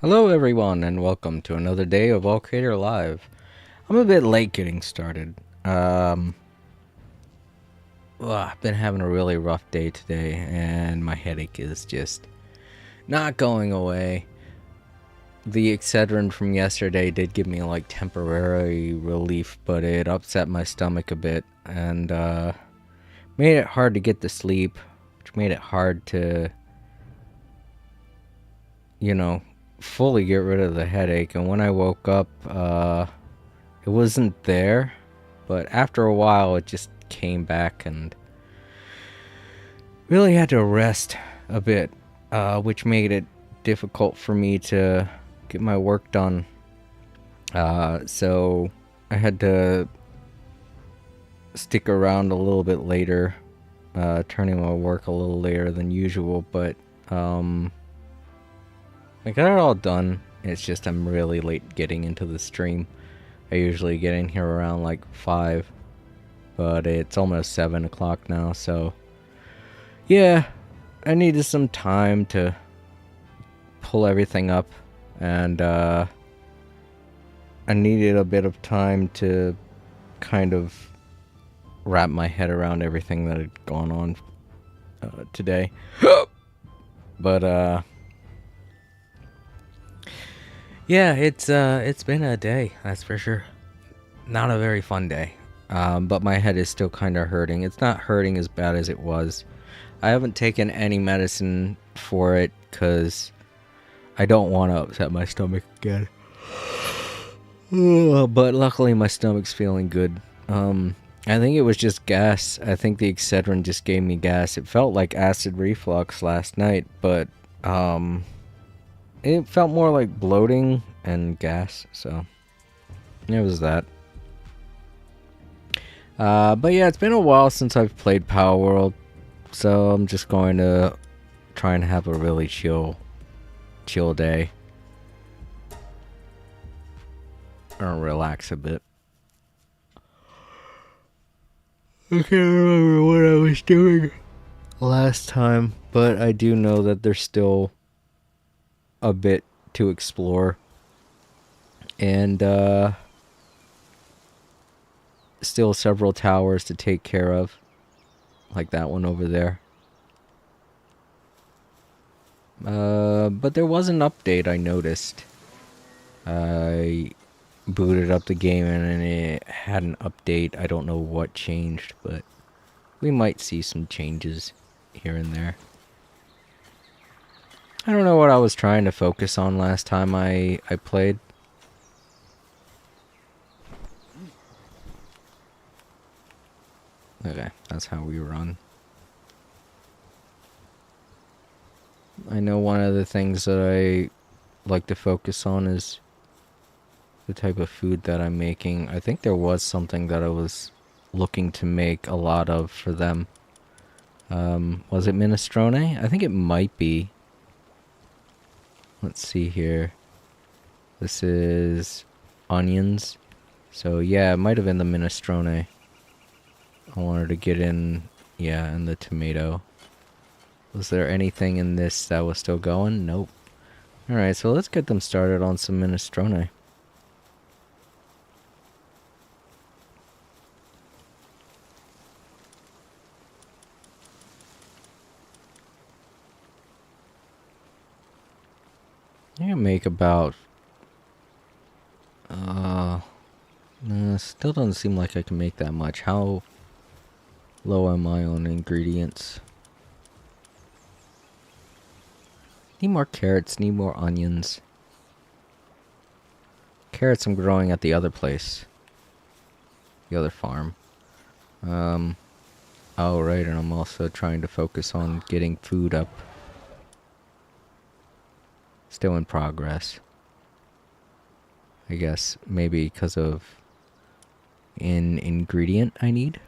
Hello, everyone, and welcome to another day of All Creator Live. I'm a bit late getting started. I've been having a really rough day today, and my headache is just not going away. The Excedrin from yesterday did give me like temporary relief, but it upset my stomach a bit and made it hard to get to sleep, which made it hard to, you know, fully get rid of the headache. And when I woke up, it wasn't there, but after a while it just came back and really had to rest a bit, which made it difficult for me to get my work done. So I had to stick around a little bit later, turning my work a little later than usual, but I got it all done. It's just I'm really late getting into the stream. I usually get in here around like 5, but it's almost 7 o'clock now, so yeah, I needed some time to pull everything up, and I needed a bit of time to kind of wrap my head around everything that had gone on today. But yeah, it's been a day, that's for sure. Not a very fun day. But my head is still kind of hurting. It's not hurting as bad as it was. I haven't taken any medicine for it because I don't want to upset my stomach again. But luckily my stomach's feeling good. I think it was just gas. I think the Excedrin just gave me gas. It felt like acid reflux last night, but it felt more like bloating and gas, so it was that. But yeah, it's been a while since I've played Palworld, so I'm just going to try and have a really chill day. Or relax a bit. I can't remember what I was doing last time, but I do know that there's still a bit to explore. And still several towers to take care of, like that one over there. But there was an update I noticed. I booted up the game and it had an update. I don't know what changed, but we might see some changes here and there. I don't know what I was trying to focus on last time I played. Okay, that's how we run. I know one of the things that I like to focus on is the type of food that I'm making. I think there was something that I was looking to make a lot of for them. Was it minestrone? I think it might be. Let's see here. This is onions. So yeah, it might have been the minestrone. I wanted to get in, yeah, and the tomato. Was there anything in this that was still going? Nope. Alright, so let's get them started on some minestrone. I can make about... still doesn't seem like I can make that much. How low am I on ingredients? Need more carrots, need more onions. Carrots I'm growing at the other place. The other farm. Oh right, and I'm also trying to focus on getting food up. Still in progress. I guess maybe because of an ingredient I need.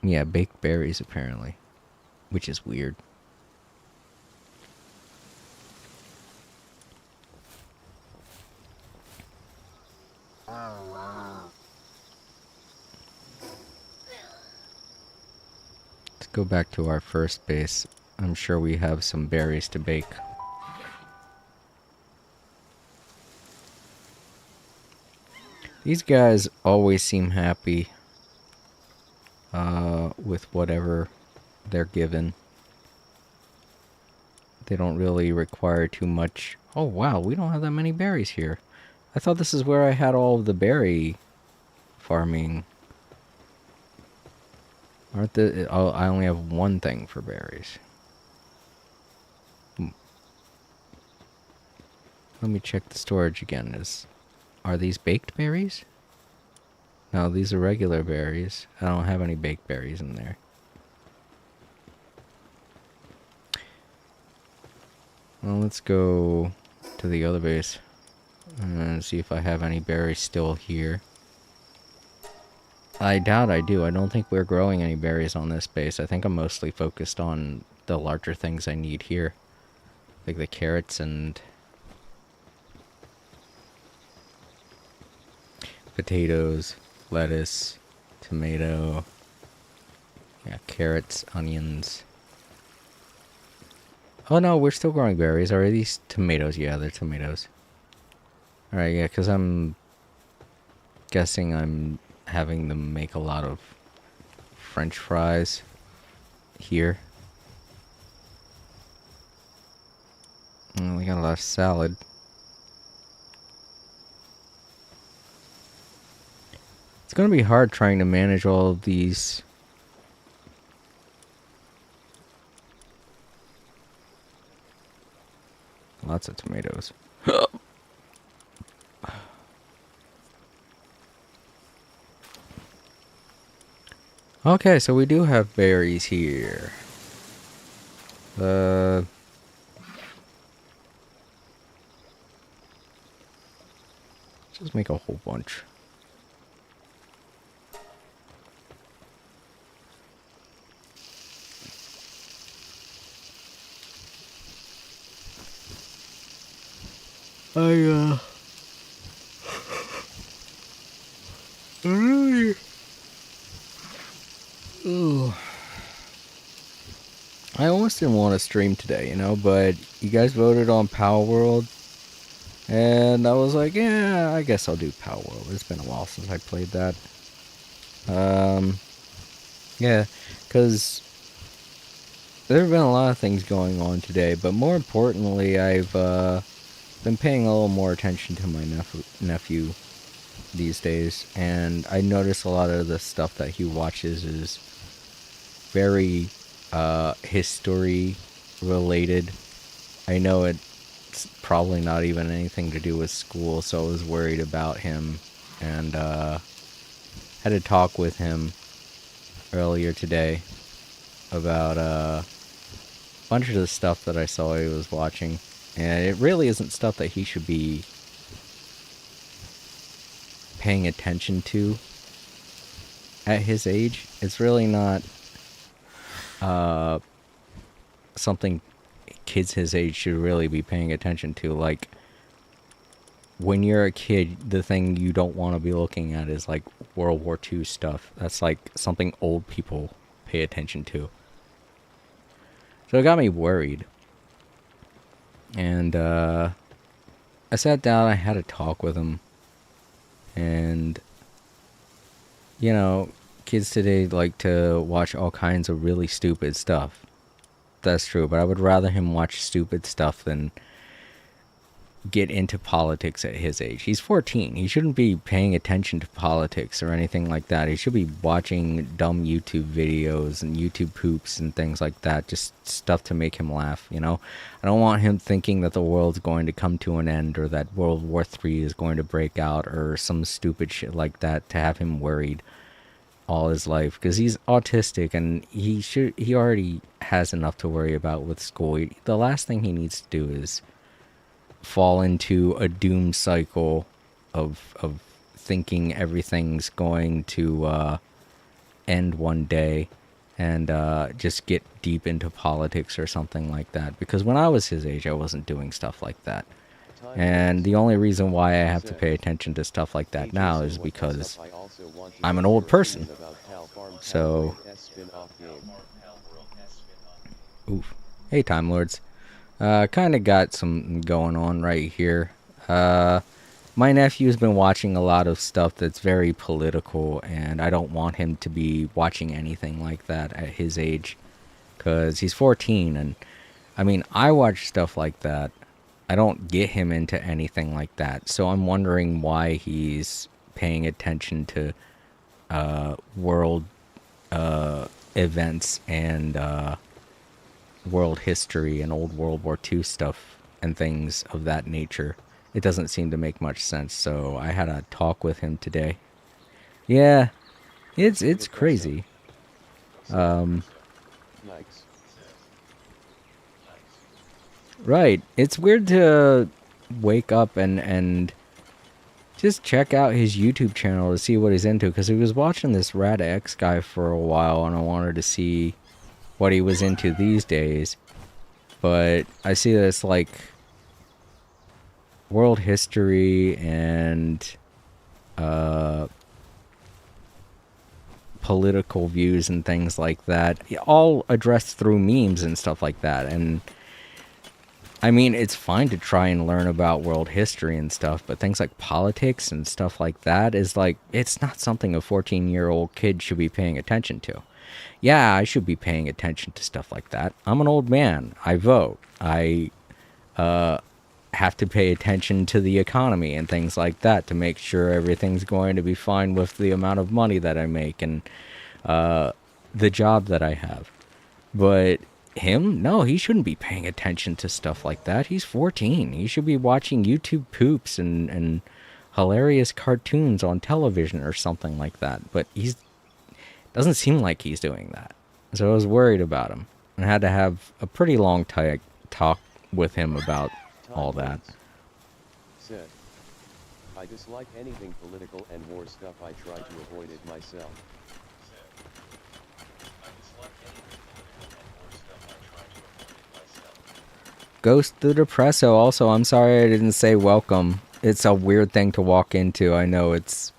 Yeah, baked berries apparently, which is weird. Let's go back to our first base. I'm sure we have some berries to bake. These guys always seem happy with whatever they're given. They don't really require too much. Oh wow, we don't have that many berries here. I thought this is where I had all of the berry farming. Aren't the? Oh, I only have one thing for berries. Let me check the storage again. Are these baked berries? No, these are regular berries. I don't have any baked berries in there. Well, let's go to the other base and see if I have any berries still here. I doubt I do. I don't think we're growing any berries on this base. I think I'm mostly focused on the larger things I need here. Like the carrots and potatoes, lettuce, tomato, yeah, carrots, onions. Oh no, we're still growing berries. Are these tomatoes? Yeah, they're tomatoes. Alright, yeah, because I'm guessing I'm having them make a lot of French fries here. And we got a lot of salad. It's going to be hard trying to manage all of these. Lots of tomatoes. Okay, so we do have berries here. Just make a whole bunch. Really? Ugh. I almost didn't want to stream today, you know, but you guys voted on Palworld, and I was like, yeah, I guess I'll do Palworld. It's been a while since I played that. Yeah, because there have been a lot of things going on today, but more importantly, I've been paying a little more attention to my nephew these days, and I notice a lot of the stuff that he watches is very history related. I know it's probably not even anything to do with school, so I was worried about him, and had a talk with him earlier today about a bunch of the stuff that I saw he was watching, and it really isn't stuff that he should be paying attention to at his age. It's really not something kids his age should really be paying attention to. Like, when you're a kid, the thing you don't want to be looking at is like World War II stuff. That's like something old people pay attention to. So it got me worried. And I sat down, I had a talk with him. And, you know, kids today like to watch all kinds of really stupid stuff. That's true, but I would rather him watch stupid stuff than get into politics at his age. He's 14. He shouldn't be paying attention to politics or anything like that. He should be watching dumb YouTube videos and YouTube poops and things like that. Just stuff to make him laugh, you know? I don't want him thinking that the world's going to come to an end or that World War III is going to break out or some stupid shit like that to have him worried all his life, because he's autistic and he already has enough to worry about with school. The last thing he needs to do is fall into a doom cycle of thinking everything's going to end one day and just get deep into politics or something like that. Because when I was his age, I wasn't doing stuff like that. And the only reason why I have to pay attention to stuff like that now is because I'm an old person. So, oof. Hey, Time Lords. Kind of got some going on right here. Uh, my nephew's been watching a lot of stuff that's very political, and I don't want him to be watching anything like that at his age, because he's 14, and I mean, I watch stuff like that. I don't get him into anything like that, so I'm wondering why he's paying attention to world events and world history and old World War II stuff and things of that nature. It doesn't seem to make much sense, so I had a talk with him today. Yeah, it's crazy. Um, right. It's weird to wake up and just check out his YouTube channel to see what he's into, because he was watching this Rad X guy for a while, and I wanted to see what he was into these days. But I see that it's like world history and political views and things like that, all addressed through memes and stuff like that. And I mean, it's fine to try and learn about world history and stuff, but things like politics and stuff like that is like, it's not something a 14-year-old kid should be paying attention to. Yeah, I should be paying attention to stuff like that. I'm an old man. I vote. I have to pay attention to the economy and things like that to make sure everything's going to be fine with the amount of money that I make and the job that I have. But him, no, he shouldn't be paying attention to stuff like that. He's 14. He should be watching YouTube poops and hilarious cartoons on television or something like that. But he's doesn't seem like he's doing that. So I was worried about him and had to have a pretty long talk with him about all that. Said, I dislike anything political and war stuff. I try to avoid it myself. Ghost the Depresso also, I'm sorry I didn't say welcome. It's a weird thing to walk into. I know it's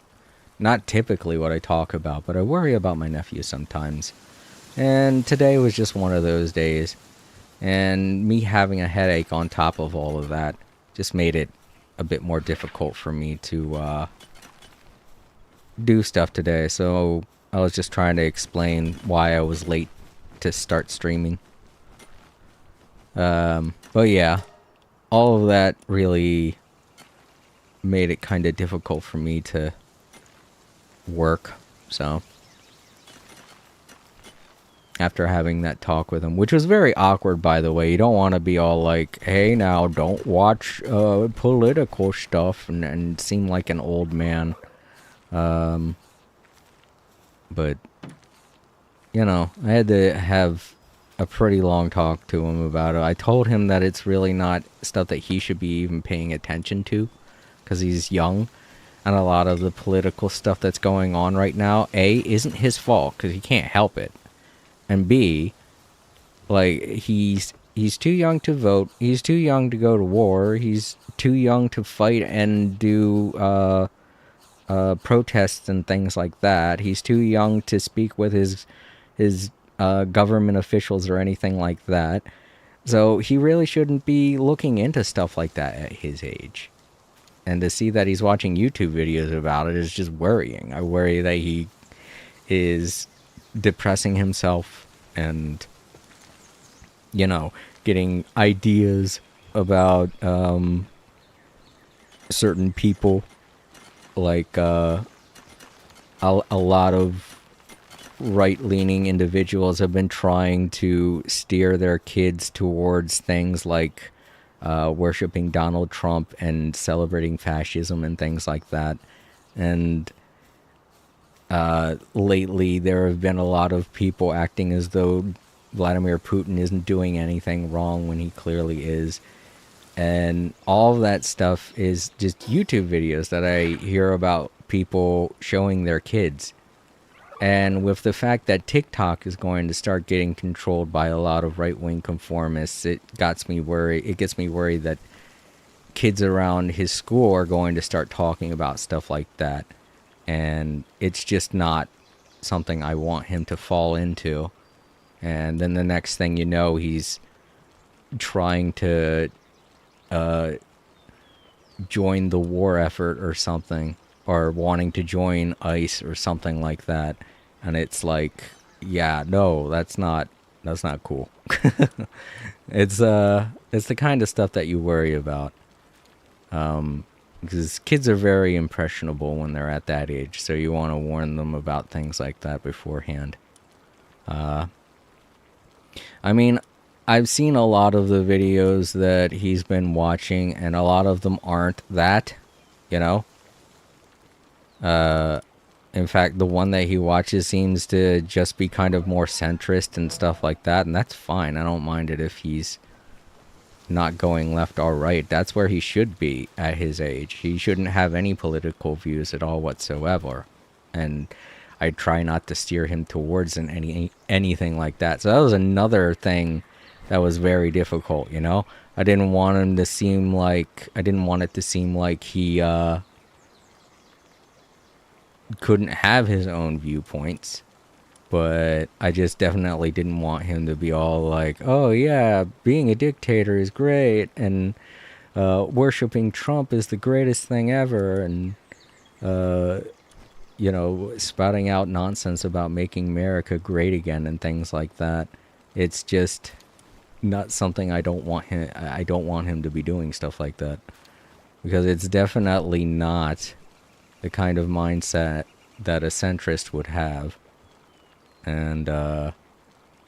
not typically what I talk about, but I worry about my nephew sometimes. And today was just one of those days. And me having a headache on top of all of that just made it a bit more difficult for me to do stuff today. So I was just trying to explain why I was late to start streaming. But yeah, all of that really made it kind of difficult for me to work. So after having that talk with him, which was very awkward, by the way. You don't want to be all like, hey, now don't watch political stuff and seem like an old man. But you know, I had to have a pretty long talk to him about it. I told him that it's really not stuff that he should be even paying attention to, because he's young, and a lot of the political stuff that's going on right now, A, isn't his fault, because he can't help it, and B, like, he's too young to vote, he's too young to go to war, he's too young to fight and do protests and things like that. He's too young to speak with his government officials or anything like that. So he really shouldn't be looking into stuff like that at his age. And to see that he's watching YouTube videos about it is just worrying. I worry that he is depressing himself and, you know, getting ideas about certain people. Like a lot of right-leaning individuals have been trying to steer their kids towards things like worshipping Donald Trump and celebrating fascism and things like that. And lately there have been a lot of people acting as though Vladimir Putin isn't doing anything wrong when he clearly is. And all of that stuff is just YouTube videos that I hear about people showing their kids. And with the fact that TikTok is going to start getting controlled by a lot of right-wing conformists, it gets me worried that kids around his school are going to start talking about stuff like that. And it's just not something I want him to fall into. And then the next thing you know, he's trying to join the war effort or something, or wanting to join ICE or something like that. And it's like, yeah, no, that's not cool. It's the kind of stuff that you worry about. Because kids are very impressionable when they're at that age, so you want to warn them about things like that beforehand. I mean, I've seen a lot of the videos that he's been watching, and a lot of them aren't that, you know? In fact, the one that he watches seems to just be kind of more centrist and stuff like that, and that's fine. I don't mind it if he's not going left or right. That's where he should be at his age. He shouldn't have any political views at all whatsoever. And I try not to steer him towards anything like that. So that was another thing that was very difficult, you know? I didn't want it to seem like he couldn't have his own viewpoints, but I just definitely didn't want him to be all like, oh yeah, being a dictator is great, and worshiping Trump is the greatest thing ever, and spouting out nonsense about making America great again and things like that. It's just not something I don't want him to be doing stuff like that, because it's definitely not the kind of mindset that a centrist would have. And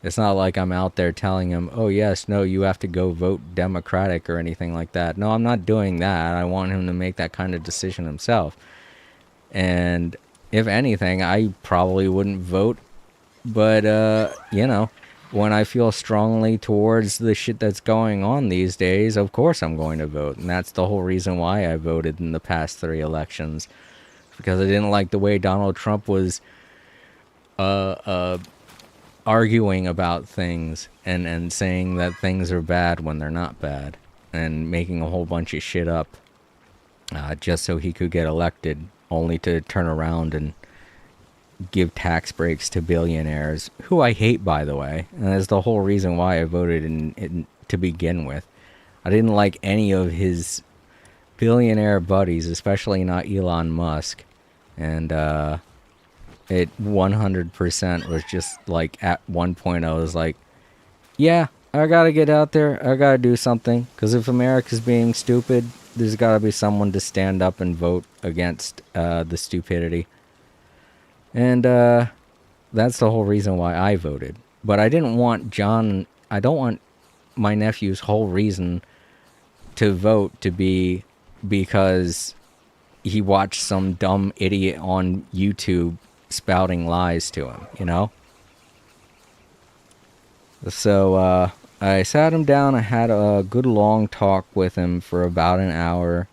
it's not like I'm out there telling him, oh yes, no, you have to go vote Democratic or anything like that. No, I'm not doing that. I want him to make that kind of decision himself. And if anything, I probably wouldn't vote, but when I feel strongly towards the shit that's going on these days, of course I'm going to vote. And that's the whole reason why I voted in the past 3 elections, because I didn't like the way Donald Trump was arguing about things and saying that things are bad when they're not bad, and making a whole bunch of shit up just so he could get elected, only to turn around and give tax breaks to billionaires, who I hate, by the way. And that's the whole reason why I voted in to begin with. I didn't like any of his billionaire buddies, especially not Elon Musk. And it 100% was just like, at one point I was like, yeah, I gotta get out there, I gotta do something, because if America's being stupid, there's gotta be someone to stand up and vote against the stupidity. And that's the whole reason why I voted. But I don't want my nephew's whole reason to vote to be because he watched some dumb idiot on YouTube spouting lies to him, you know? So I sat him down. I had a good long talk with him for about an hour,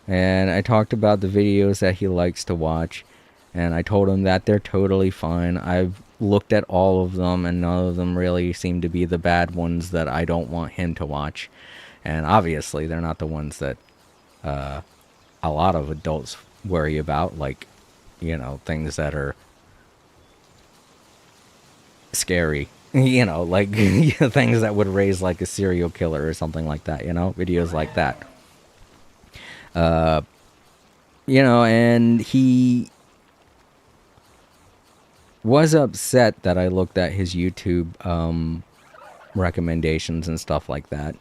and I talked about the videos that he likes to watch, and I told him that they're totally fine. I've looked at all of them, and none of them really seem to be the bad ones that I don't want him to watch. And obviously they're not the ones that a lot of adults worry about, like, things that are scary, like things that would raise like a serial killer or something like that, videos like that. And he was upset that I looked at his YouTube recommendations and stuff like that,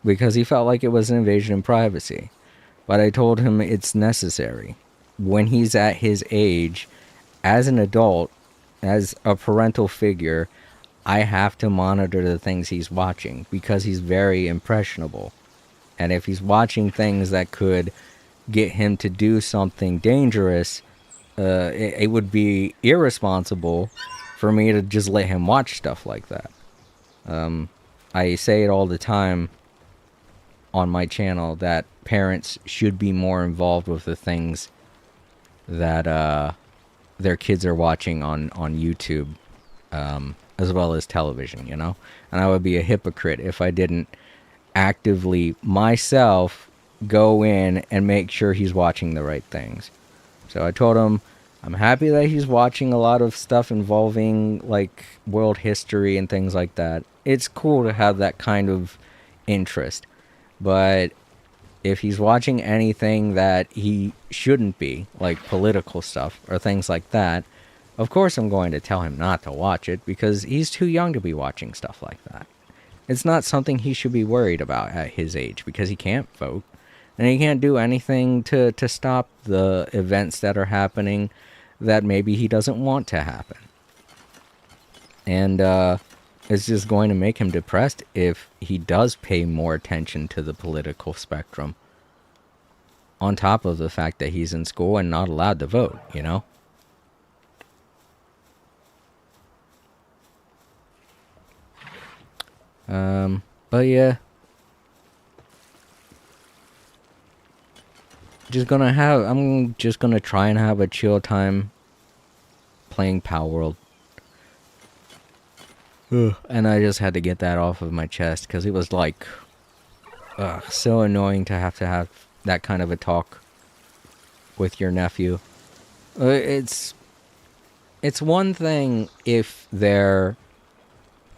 because he felt like it was an invasion of privacy. But I told him it's necessary. When he's at his age, as an adult, as a parental figure, I have to monitor the things he's watching, because he's very impressionable. And if he's watching things that could get him to do something dangerous, it would be irresponsible for me to just let him watch stuff like that. I say it all the time on my channel that parents should be more involved with the things that their kids are watching on YouTube, as well as television, And I would be a hypocrite if I didn't actively myself go in and make sure he's watching the right things. So I told him I'm happy that he's watching a lot of stuff involving like world history and things like that. It's cool to have that kind of interest. But if he's watching anything that he shouldn't be, like political stuff or things like that, of course I'm going to tell him not to watch it because he's too young to be watching stuff like that. It's not something he should be worried about at his age because he can't vote and he can't do anything to stop the events that are happening that maybe he doesn't want to happen. And it's just going to make him depressed if he does pay more attention to the political spectrum, on top of the fact that he's in school and not allowed to vote, you know? But yeah. I'm just gonna try and have a chill time playing Palworld. And I just had to get that off of my chest because it was like, so annoying to have that kind of a talk with your nephew. It's one thing if they're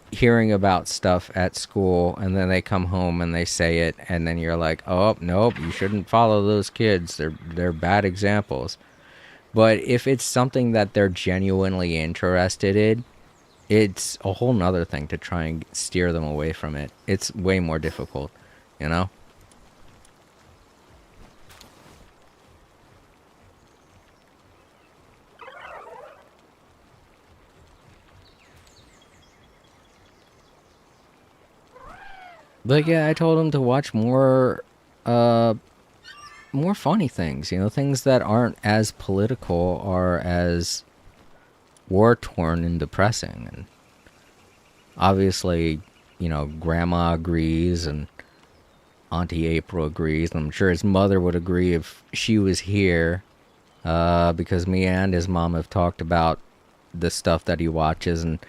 hearing about stuff at school and then they come home and they say it and then you're like, oh nope, you shouldn't follow those kids, they're bad examples. But if it's something that they're genuinely interested in, it's a whole nother thing to try and steer them away from it. It's way more difficult, you know? But yeah, I told him to watch more funny things, you know, things that aren't as political or as war-torn and depressing. And obviously, you know, Grandma agrees and Auntie April agrees. And I'm sure his mother would agree if she was here, because me and his mom have talked about the stuff that he watches. And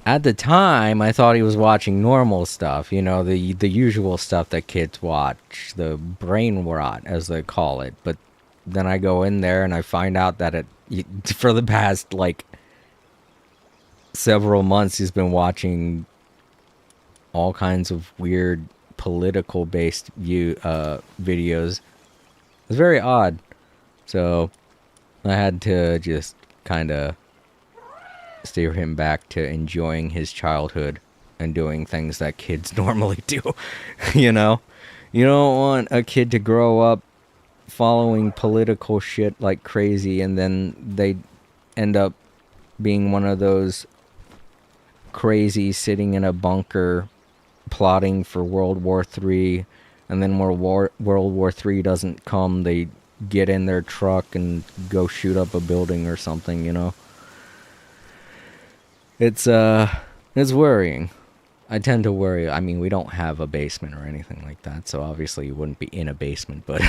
at the time, I thought he was watching normal stuff, you know, the usual stuff that kids watch, the brain rot, as they call it. But then I go in there and I find out that for the past, like, several months, he's been watching all kinds of weird political-based videos. It's very odd. So I had to just kind of steer him back to enjoying his childhood and doing things that kids normally do. You know? You don't want a kid to grow up following political shit like crazy and then they end up being one of those crazy sitting in a bunker plotting for World War III, and then when World War III doesn't come, they get in their truck and go shoot up a building or something, you know? It's worrying. I tend to worry. I mean, we don't have a basement or anything like that, so obviously you wouldn't be in a basement, but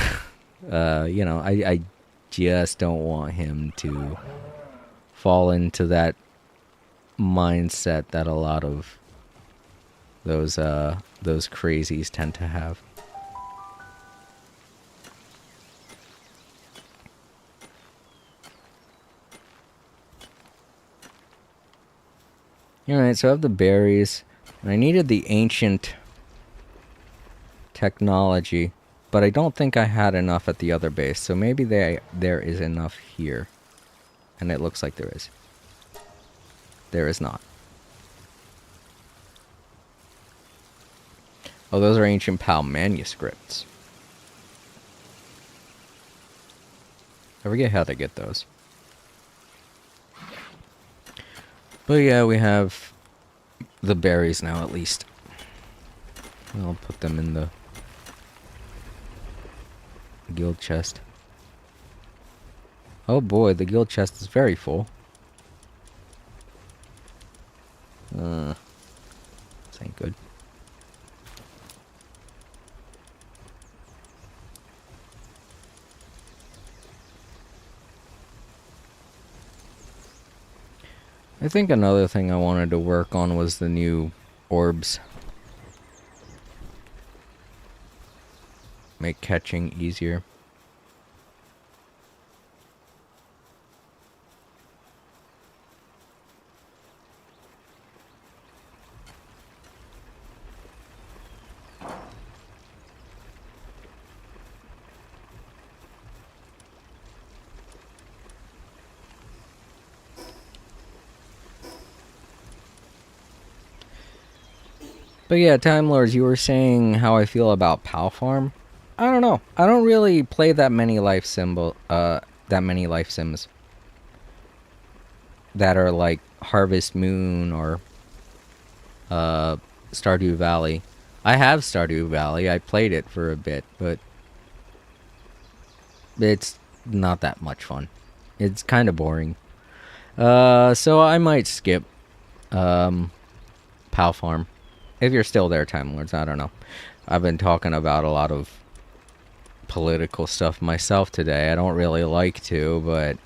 you know, I just don't want him to fall into that mindset that a lot of those crazies tend to have. Alright, so I have the berries. And I needed the ancient technology, but I don't think I had enough at the other base, so maybe there is enough here. And it looks like there is. There is not. Oh, those are ancient PAL manuscripts. I forget how to get those. But yeah, we have the berries now, at least. I'll put them in the guild chest. Oh boy, the guild chest is very full. This ain't good. I think another thing I wanted to work on was the new orbs. Make catching easier. But yeah, Time Lords, you were saying how I feel about Pal Farm. I don't know. I don't really play that many life sims that are like Harvest Moon or uh, Stardew Valley. I have Stardew Valley. I played it for a bit, but it's not that much fun. It's kind of boring. So I might skip Pal Farm. If you're still there, Time Lords, I don't know. I've been talking about a lot of political stuff myself today. I don't really like to, but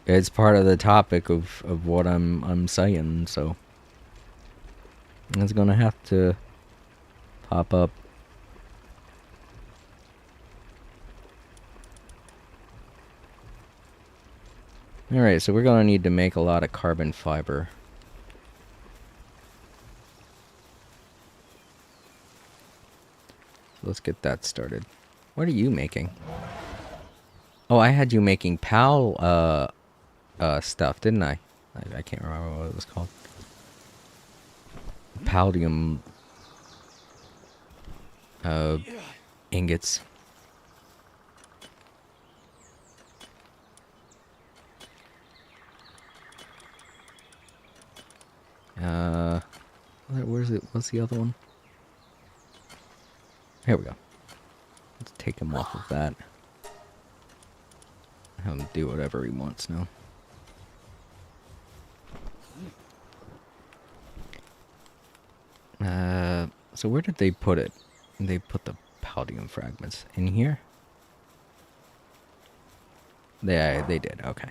it's part of the topic of what I'm saying, so it's gonna have to pop up. Alright, so we're gonna need to make a lot of carbon fiber. So let's get that started. What are you making? Oh, I had you making PAL stuff, didn't I? I can't remember what it was called. Palladium ingots. Where's it? What's the other one? Here we go. Let's take him off of that. Have him do whatever he wants now. So where did they put it? They put the palladium fragments in here? They did, okay.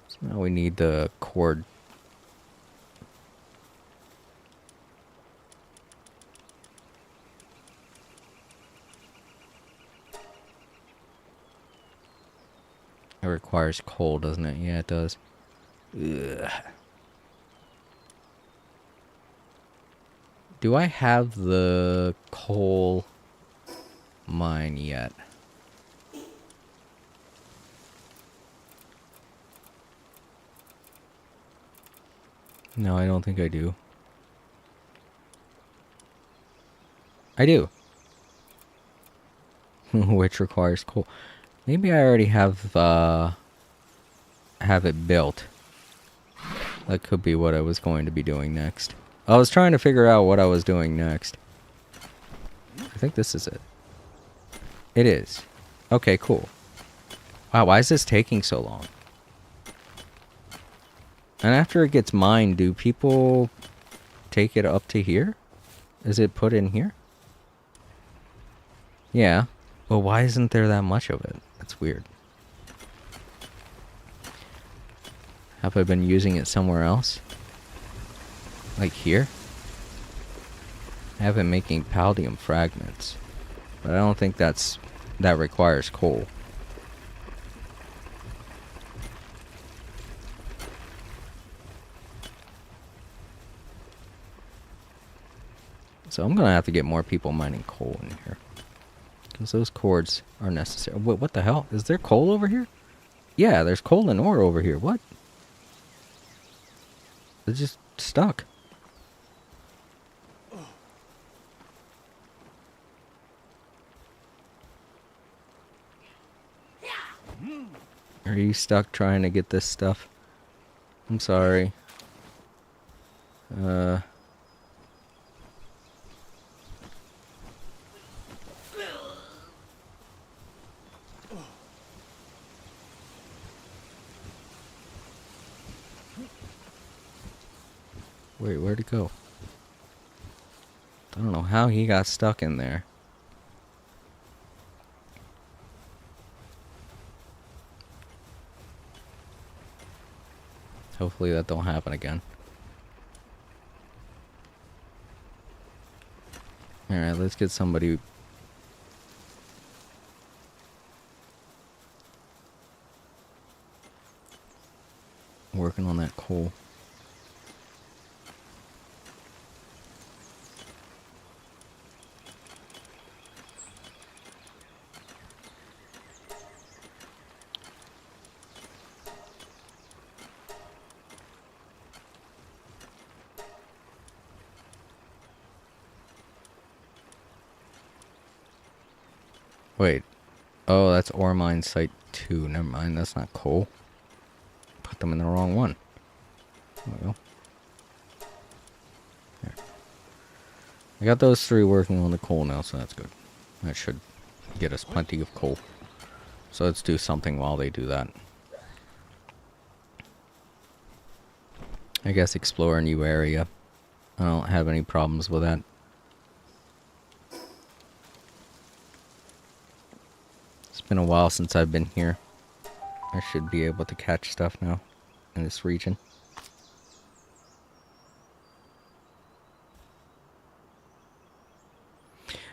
So now we need the cord. It requires coal, doesn't it? Yeah, it does. Ugh. Do I have the coal mine yet? No, I don't think I do. I do. Which requires coal. Maybe I already have it built. That could be what I was going to be doing next. I was trying to figure out what I was doing next. I think this is it. It is. Okay, cool. Wow, why is this taking so long? And after it gets mined, do people take it up to here? Is it put in here? Yeah. Well, why isn't there that much of it? That's weird. Have I been using it somewhere else? Like here? I have been making palladium fragments. But I don't think that requires coal. So I'm gonna have to get more people mining coal in here. Because those cords are necessary. What the hell? Is there coal over here? Yeah, there's coal and ore over here. What? It's just stuck. Are you stuck trying to get this stuff? I'm sorry. Wait, where'd it go? I don't know how he got stuck in there. Hopefully that don't happen again. Alright, let's get somebody... working on that coal. Wait. Oh, that's ore mine site 2. Never mind, that's not coal. Put them in the wrong one. There we go. There. I got those 3 working on the coal now, so that's good. That should get us plenty of coal. So let's do something while they do that. I guess explore a new area. I don't have any problems with that. It's been a while since I've been here. I should be able to catch stuff now in this region.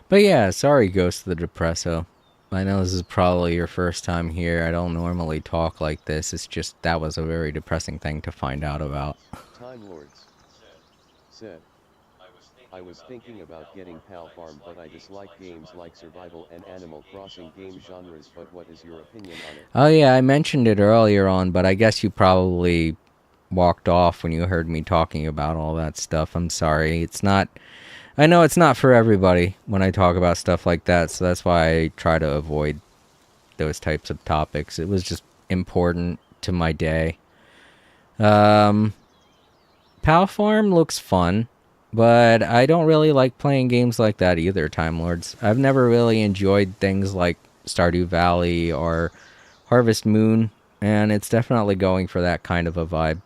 But yeah, sorry Ghost of the Depresso. I know this is probably your first time here. I don't normally talk like this. It's just that was a very depressing thing to find out about. Time Lords said, I was thinking about getting Pal Farm, but I dislike games like survival and Animal Crossing game genres, but what is your opinion on it? Oh yeah, I mentioned it earlier on, but I guess you probably walked off when you heard me talking about all that stuff. I'm sorry. It's not... I know it's not for everybody when I talk about stuff like that, so that's why I try to avoid those types of topics. It was just important to my day. Pal Farm looks fun, but I don't really like playing games like that either, Time Lords. I've never really enjoyed things like Stardew Valley or Harvest Moon, and it's definitely going for that kind of a vibe.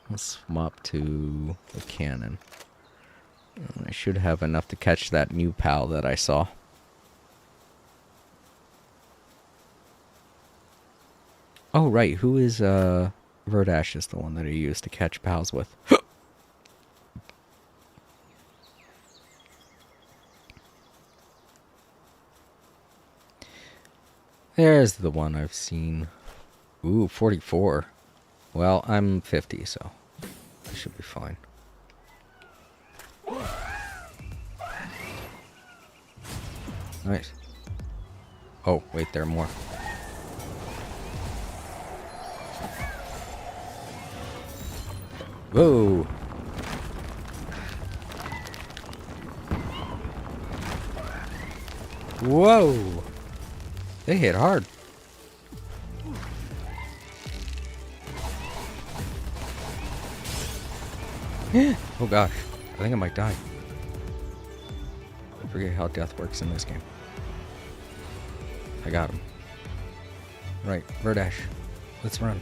Let's swap to the cannon. I should have enough to catch that new pal that I saw. Oh, right. Who is, Verdash is the one that I used to catch pals with. There's the one I've seen. Ooh, 44. Well, I'm 50, so I should be fine. Nice. Oh, wait, there are more. Whoa! Whoa! They hit hard. Oh gosh, I think I might die. I forget how death works in this game. I got him. Right, Verdash. Let's run.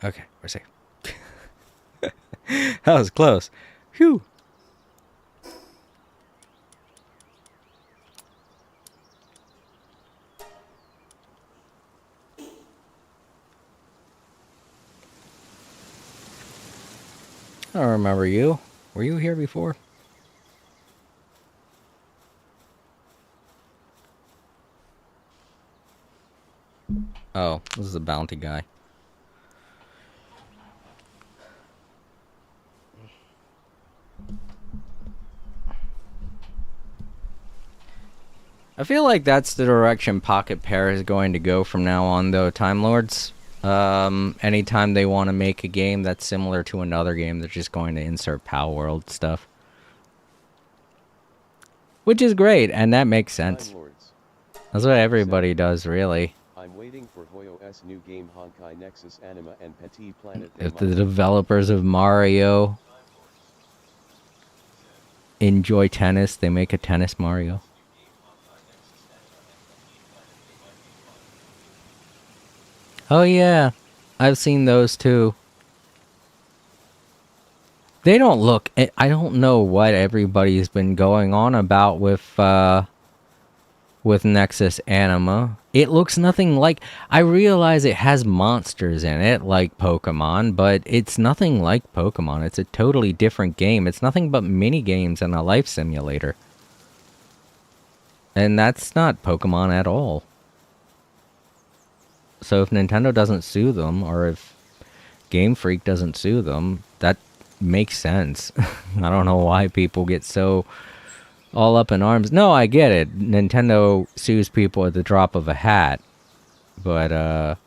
Okay, we're safe. That was close. Phew. I don't remember you. Were you here before? Oh, this is a bounty guy. I feel like that's the direction Pocket Pair is going to go from now on, though, Time Lords. Anytime they want to make a game that's similar to another game, they're just going to insert Palworld stuff. Which is great, and that makes sense. That's what everybody does, really. I'm waiting for Hoyo's new game Honkai Nexus Anima and Petit Planet. If the developers of Mario enjoy tennis, they make a tennis Mario. Oh yeah, I've seen those too. They don't look... I don't know what everybody's been going on about with Nexus Anima. It looks nothing like... I realize it has monsters in it, like Pokemon, but it's nothing like Pokemon. It's a totally different game. It's nothing but mini-games and a life simulator. And that's not Pokemon at all. So if Nintendo doesn't sue them, or if Game Freak doesn't sue them. That makes sense. I don't know why people get so all up in arms. No, I get it. Nintendo sues people at the drop of a hat. But,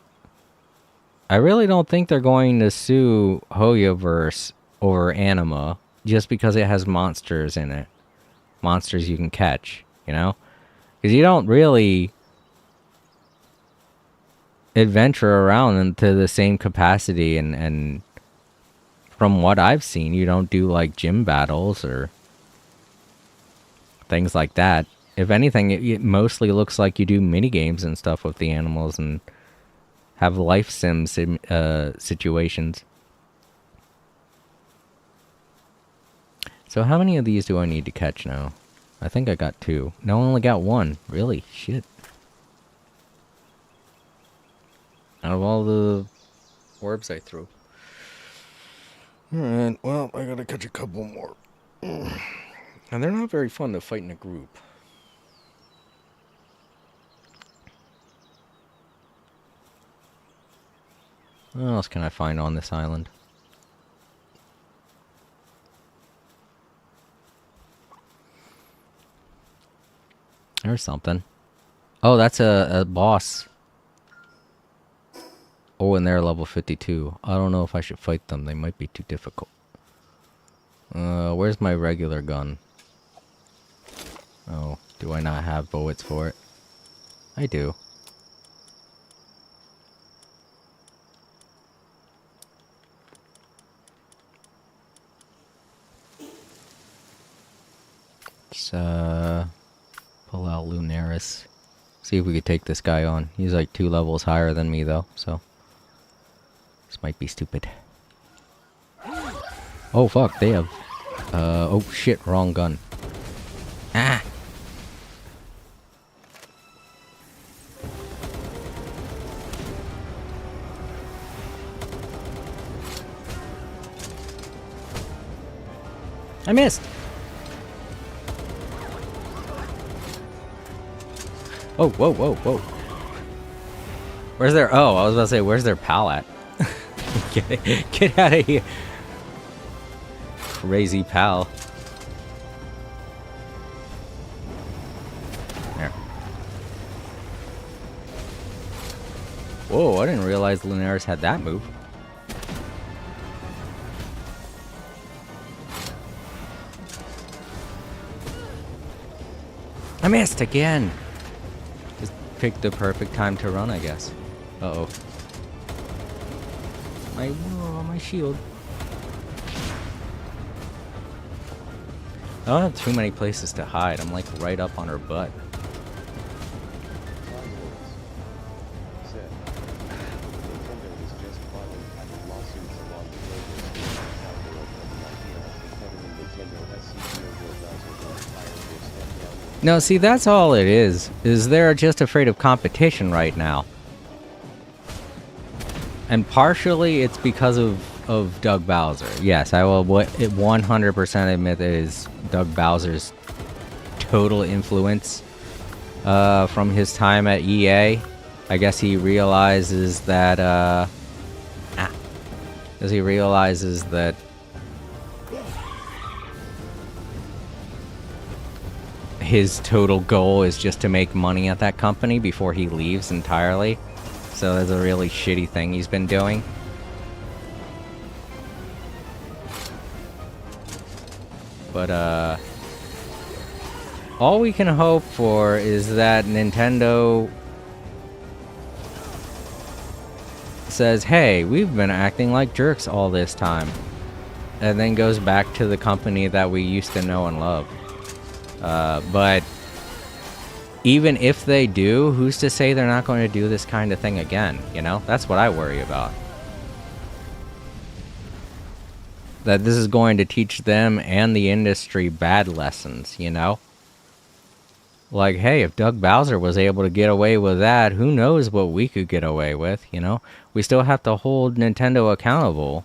I really don't think they're going to sue Hoyoverse over Anima just because it has monsters in it. Monsters you can catch, you know? Because you don't really adventure around into the same capacity, and from what I've seen, you don't do like gym battles or things like that. If anything, it mostly looks like you do mini games and stuff with the animals and have life situations. So how many of these do I need to catch now? I think I got 2. No, I only got 1. Really? Shit. Out of all the orbs I threw. Alright, well, I gotta catch a couple more. And they're not very fun to fight in a group. What else can I find on this island? There's something. Oh, that's a boss. Oh, and they're level 52. I don't know if I should fight them. They might be too difficult. Where's my regular gun? Oh, do I not have bullets for it? I do. Let's, pull out Lunaris. See if we could take this guy on. He's like 2 levels higher than me, though, so... This might be stupid. Oh, fuck, they have... oh, shit, wrong gun. Ah! I missed! Oh, whoa, whoa, whoa. Where's their... Oh, I was about to say, where's their pal at? Get out of here. Crazy pal. There. Whoa, I didn't realize Lunaris had that move. I missed again. Just picked the perfect time to run, I guess. Uh-oh. My shield. I don't have too many places to hide. I'm like right up on her butt. No, see, that's all it is they're just afraid of competition right now. And partially it's because of Doug Bowser. Yes, I will 100% admit that it is Doug Bowser's total influence from his time at EA. I guess he realizes that his total goal is just to make money at that company before he leaves entirely. So that's a really shitty thing he's been doing. But, all we can hope for is that Nintendo says, hey, we've been acting like jerks all this time. And then goes back to the company that we used to know and love. But even if they do, who's to say they're not going to do this kind of thing again, you know? That's what I worry about. That this is going to teach them and the industry bad lessons, you know? Like, hey, if Doug Bowser was able to get away with that, who knows what we could get away with, you know? We still have to hold Nintendo accountable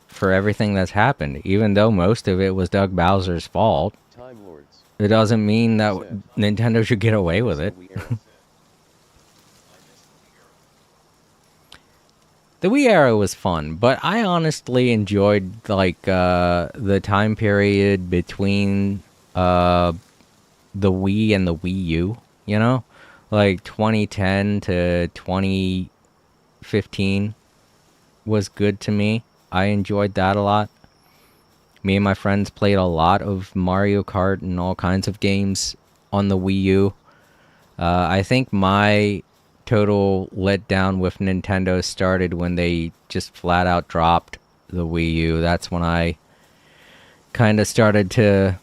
for everything that's happened, even though most of it was Doug Bowser's fault. It doesn't mean that Nintendo should get away with it. The Wii era was fun, but I honestly enjoyed like the time period between uh the Wii and the Wii U, you know? Like 2010 to 2015 was good to me. I enjoyed that a lot. Me and my friends played a lot of Mario Kart and all kinds of games on the Wii U. I think my total letdown with Nintendo started when they just flat out dropped the Wii U. That's when I kind of started to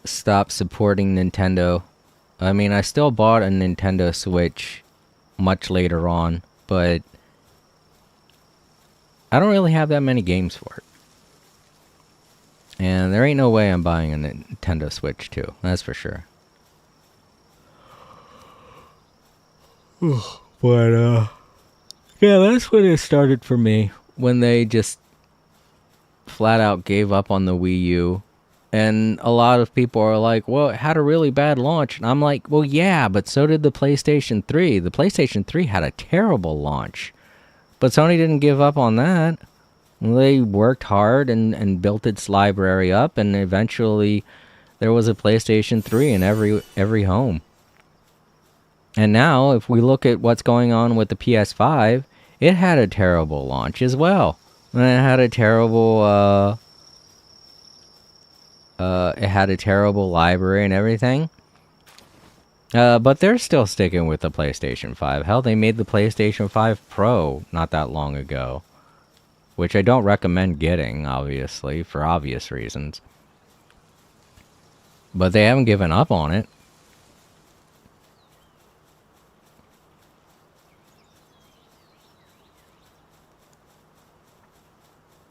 stop supporting Nintendo. I mean, I still bought a Nintendo Switch much later on, but I don't really have that many games for it. And there ain't no way I'm buying a Nintendo Switch 2, that's for sure. But, yeah, that's when it started for me. When they just flat out gave up on the Wii U. And a lot of people are like, well, it had a really bad launch. And I'm like, well, yeah, but so did the PlayStation 3. The PlayStation 3 had a terrible launch. But Sony didn't give up on that. They worked hard and built its library up, and eventually there was a PlayStation 3 in every home. And now, if we look at what's going on with the PS5, it had a terrible launch as well. And it had a terrible library and everything. But they're still sticking with the PlayStation 5. Hell, they made the PlayStation 5 Pro not that long ago. Which I don't recommend getting, obviously, for obvious reasons. But they haven't given up on it.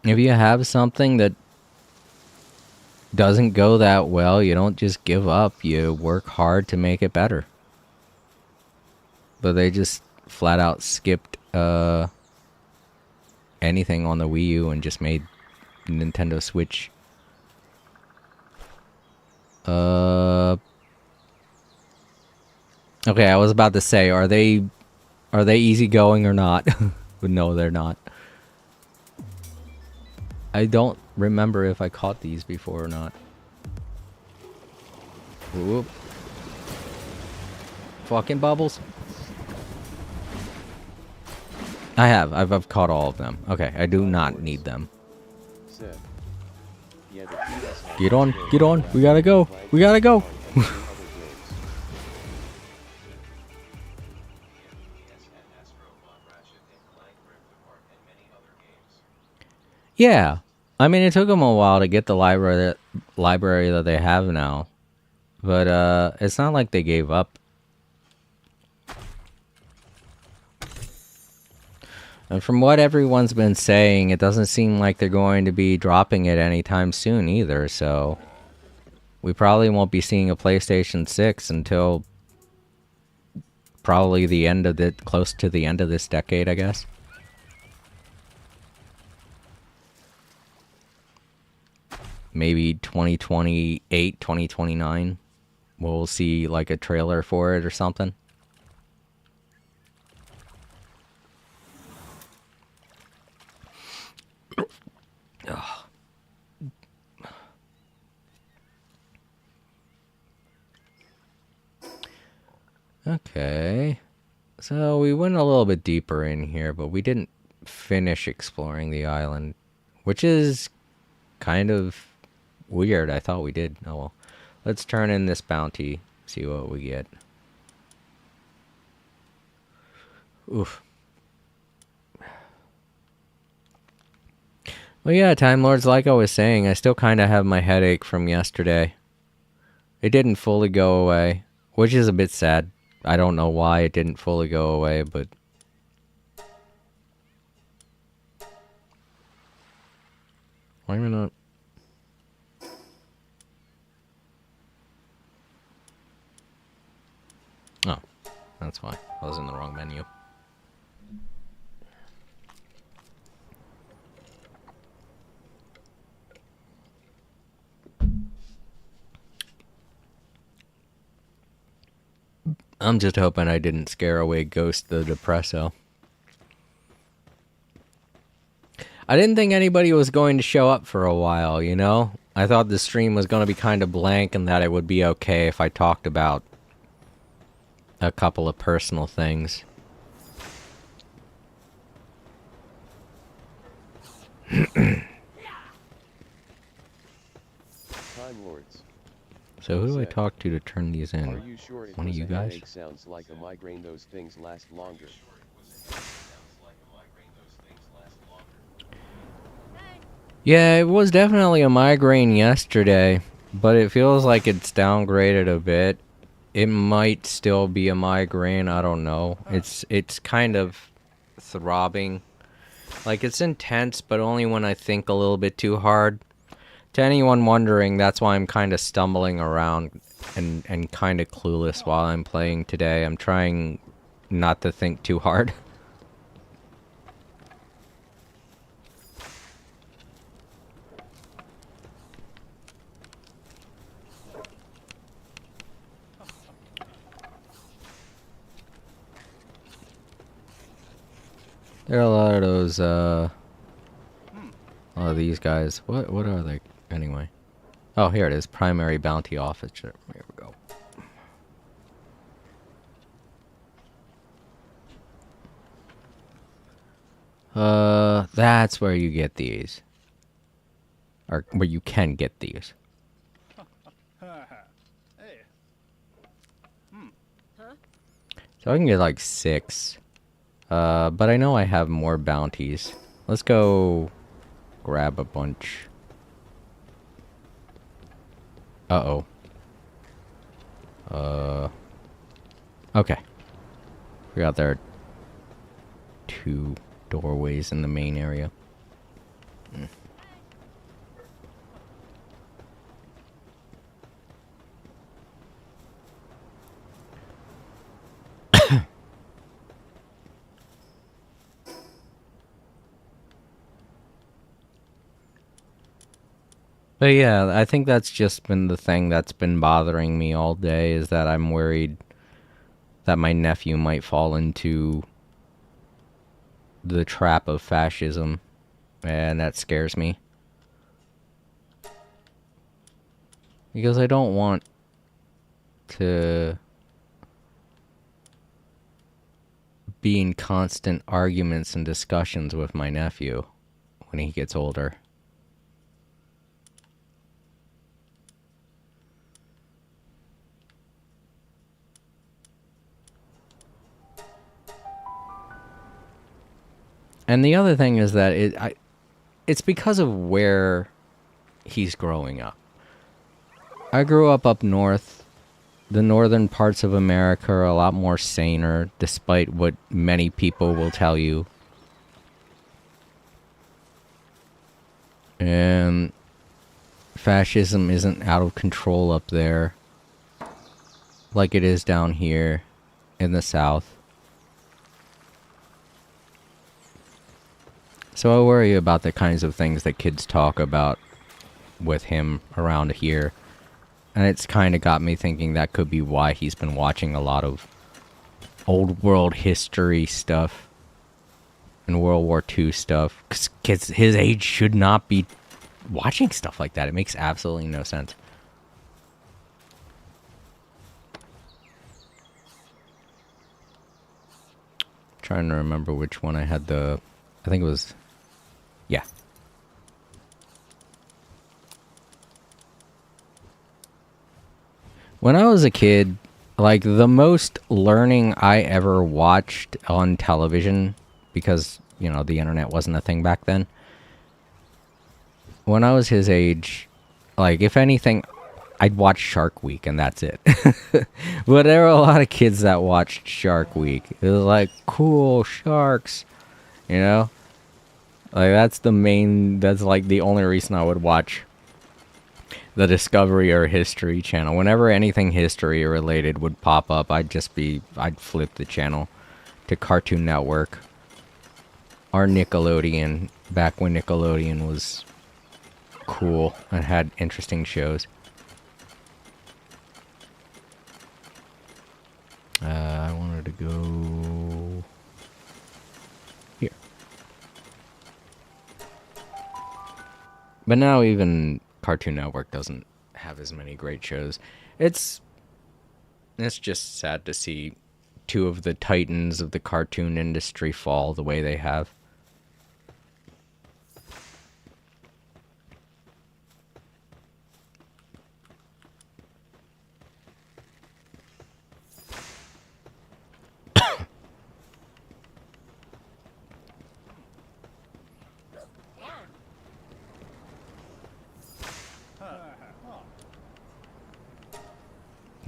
If you have something that doesn't go that well, you don't just give up. You work hard to make it better. But they just flat out skipped anything on the Wii U and just made Nintendo Switch. Okay, I was about to say, are they easygoing or not? But no, they're not. I don't remember if I caught these before or not. Whoop. Fucking bubbles. I have. I've caught all of them. Okay, I do not need them. Get on, get on. We gotta go. We gotta go. Yeah. I mean, it took them a while to get the library that they have now. But it's not like they gave up. And from what everyone's been saying, it doesn't seem like they're going to be dropping it anytime soon either, so we probably won't be seeing a PlayStation 6 until probably close to the end of this decade, I guess. Maybe 2028, 2029. We'll see like a trailer for it or something. Okay. So we went a little bit deeper in here, but we didn't finish exploring the island, which is kind of weird. I thought we did. Oh well. Let's turn in this bounty, see what we get. Oof. Well, yeah, Time Lords, like I was saying, I still kind of have my headache from yesterday. It didn't fully go away, which is a bit sad. I don't know why it didn't fully go away, but... Why am I not... Oh, that's why. I was in the wrong menu. I'm just hoping I didn't scare away Ghost the Depresso. I didn't think anybody was going to show up for a while, you know? I thought the stream was going to be kind of blank and that it would be okay if I talked about a couple of personal things. Time Lords. So who do I talk to turn these in? Are you sure it One of was you a guys? headache? Sounds like a migraine. Those things last longer. Yeah, it was definitely a migraine yesterday, but it feels like it's downgraded a bit. It might still be a migraine, I don't know. It's kind of throbbing. Like, it's intense, but only when I think a little bit too hard. To anyone wondering, that's why I'm kind of stumbling around and kind of clueless while I'm playing today. I'm trying not to think too hard. There are a lot of those, a lot of these guys. What are they, anyway? Oh, here it is. Primary bounty officer. Here we go. That's where you get these. Or where you can get these. So I can get like 6. But I know I have more bounties. Let's go grab a bunch. Uh-oh. Okay. Forgot there are 2 doorways in the main area. But yeah, I think that's just been the thing that's been bothering me all day, is that I'm worried that my nephew might fall into the trap of fascism, and that scares me. Because I don't want to be in constant arguments and discussions with my nephew when he gets older. And the other thing is that it's because of where he's growing up. I grew up north. The northern parts of America are a lot more saner, despite what many people will tell you. And fascism isn't out of control up there like it is down here in the south. So I worry about the kinds of things that kids talk about with him around here. And it's kind of got me thinking that could be why he's been watching a lot of old world history stuff and World War II stuff. Because kids his age should not be watching stuff like that. It makes absolutely no sense. Trying to remember which one I had the... I think it was... Yeah. When I was a kid, like, the most learning I ever watched on television, because, you know, the internet wasn't a thing back then. When I was his age, like, if anything, I'd watch Shark Week and that's it. But there were a lot of kids that watched Shark Week. It was like, cool, sharks, you know? Like, that's like the only reason I would watch the Discovery or History Channel. Whenever anything history related would pop up, I'd flip the channel to Cartoon Network or Nickelodeon, back when Nickelodeon was cool and had interesting shows. go here. But now even Cartoon Network doesn't have as many great shows. It's just sad to see two of the titans of the cartoon industry fall the way they have.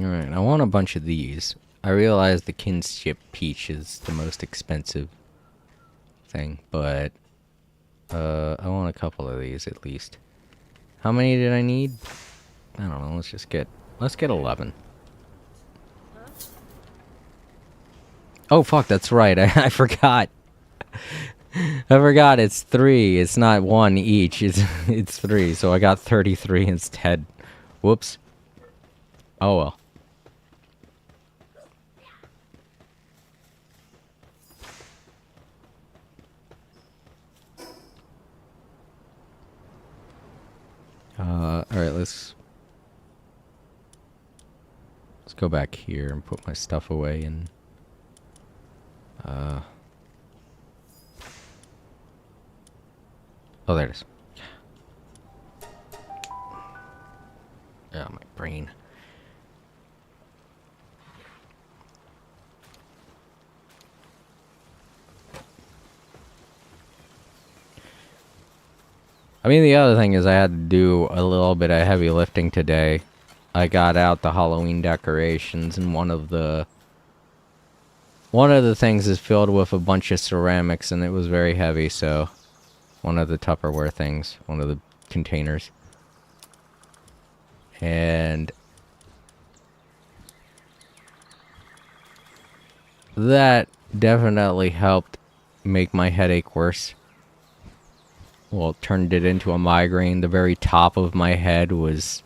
Alright, I want a bunch of these. I realize the kinship peach is the most expensive thing, but I want a couple of these at least. How many did I need? I don't know, let's get 11. Oh fuck, that's right. I forgot. I forgot it's 3. It's not 1 each. It's 3. So I got 33 instead. Whoops. Oh well. Alright, let's go back here and put my stuff away and oh, there it is. Oh, my brain. I mean, the other thing is I had to do a little bit of heavy lifting today. I got out the Halloween decorations, and one of the things is filled with a bunch of ceramics, and it was very heavy, so one of the Tupperware things, one of the containers. And that definitely helped make my headache worse. Well, it turned it into a migraine. The very top of my head was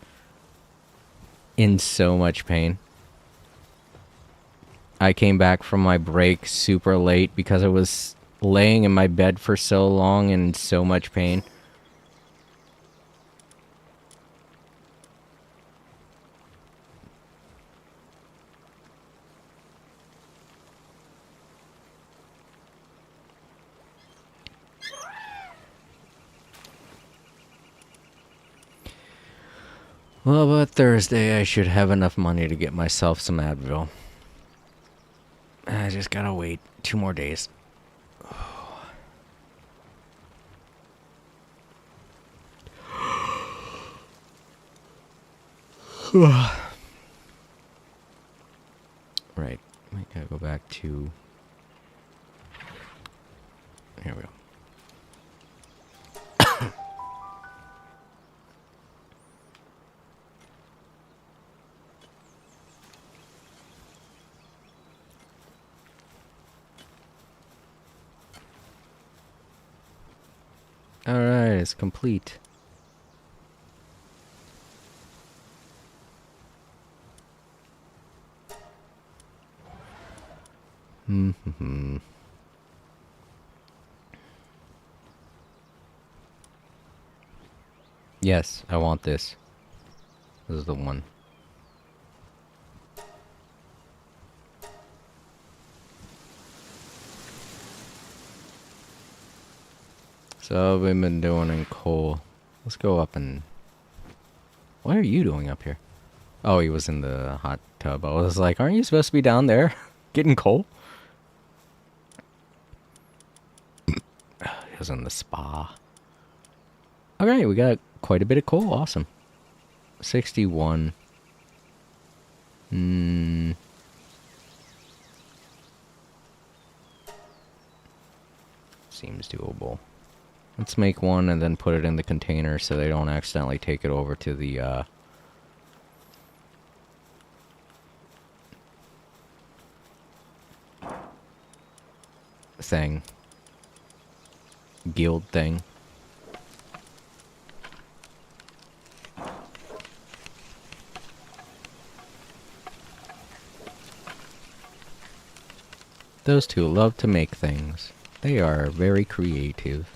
in so much pain. I came back from my break super late because I was laying in my bed for so long and in so much pain. Well, but Thursday I should have enough money to get myself some Advil. I just gotta wait 2 more days. Right, I gotta go back to... Here we go. Alright, it's complete. Yes, I want this. This is the one. So we've been doing in coal. Let's go up and... What are you doing up here? Oh, he was in the hot tub. I was like, aren't you supposed to be down there getting coal? He was in the spa. Alright, we got quite a bit of coal. Awesome. 61. Seems doable. Let's make one and then put it in the container so they don't accidentally take it over to the, thing. Guild thing. Those two love to make things. They are very creative.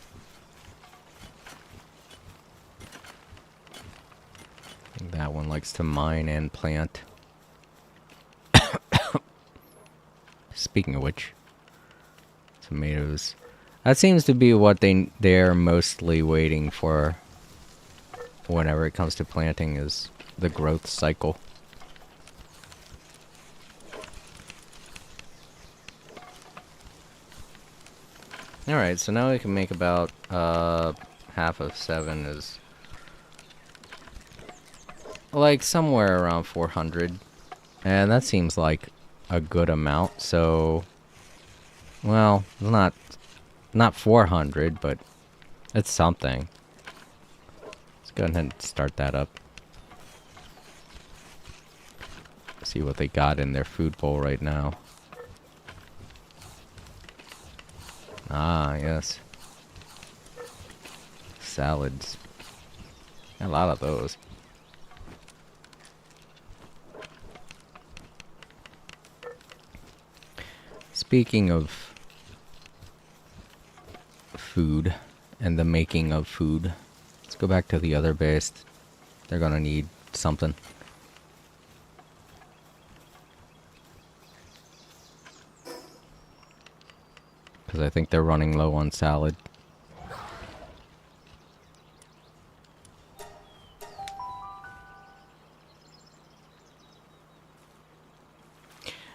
I think that one likes to mine and plant. Speaking of which, tomatoes. That seems to be what they're mostly waiting for whenever it comes to planting, is the growth cycle. Alright, so now we can make about half of 7 is like somewhere around 400. And that seems like a good amount, so well, not 400, but it's something. Let's go ahead and start that up. See what they got in their food bowl right now. Ah, yes. Salads. A lot of those. Speaking of food and the making of food, let's go back to the other base. They're gonna need something. Because I think they're running low on salad.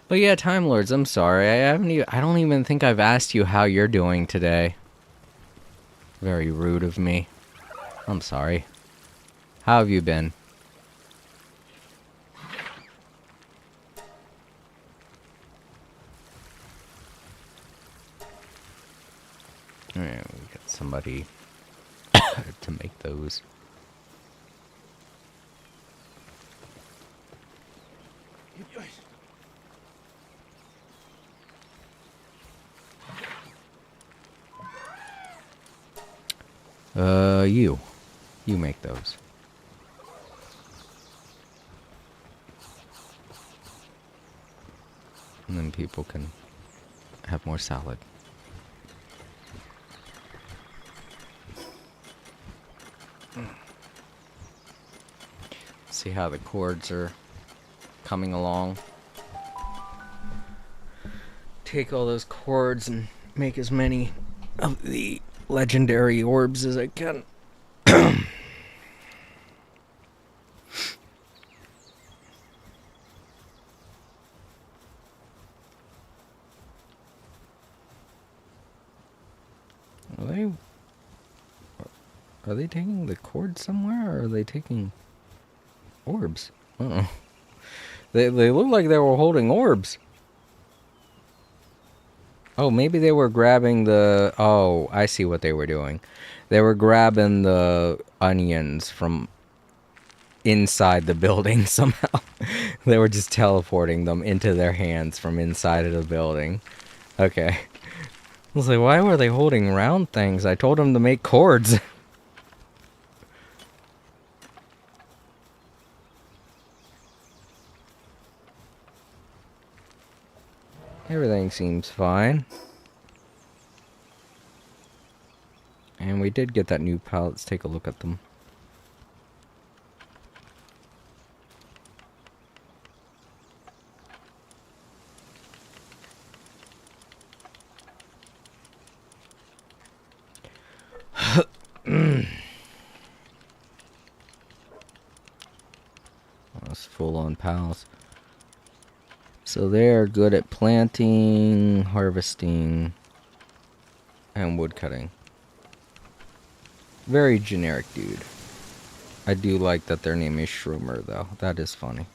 But yeah, Time Lords, I'm sorry. I don't even think I've asked you how you're doing today. Very rude of me. I'm sorry. How have you been? Alright, we got somebody to make those. You make those. And then people can have more salad. See how the cords are coming along. Take all those cords and make as many of the legendary orbs as I can. Are they taking the cord somewhere, or are they taking orbs? Uh-oh. They look like they were holding orbs. Oh, maybe they were grabbing the... Oh, I see what they were doing. They were grabbing the onions from inside the building somehow. They were just teleporting them into their hands from inside of the building. Okay. I was like, why were they holding round things? I told them to make cords. Everything seems fine. And we did get that new pallet. Let's take a look at them. That's full on pals. So they're good at planting, harvesting, and wood cutting. Very generic dude. I do like that their name is Shroomer, though. That is funny.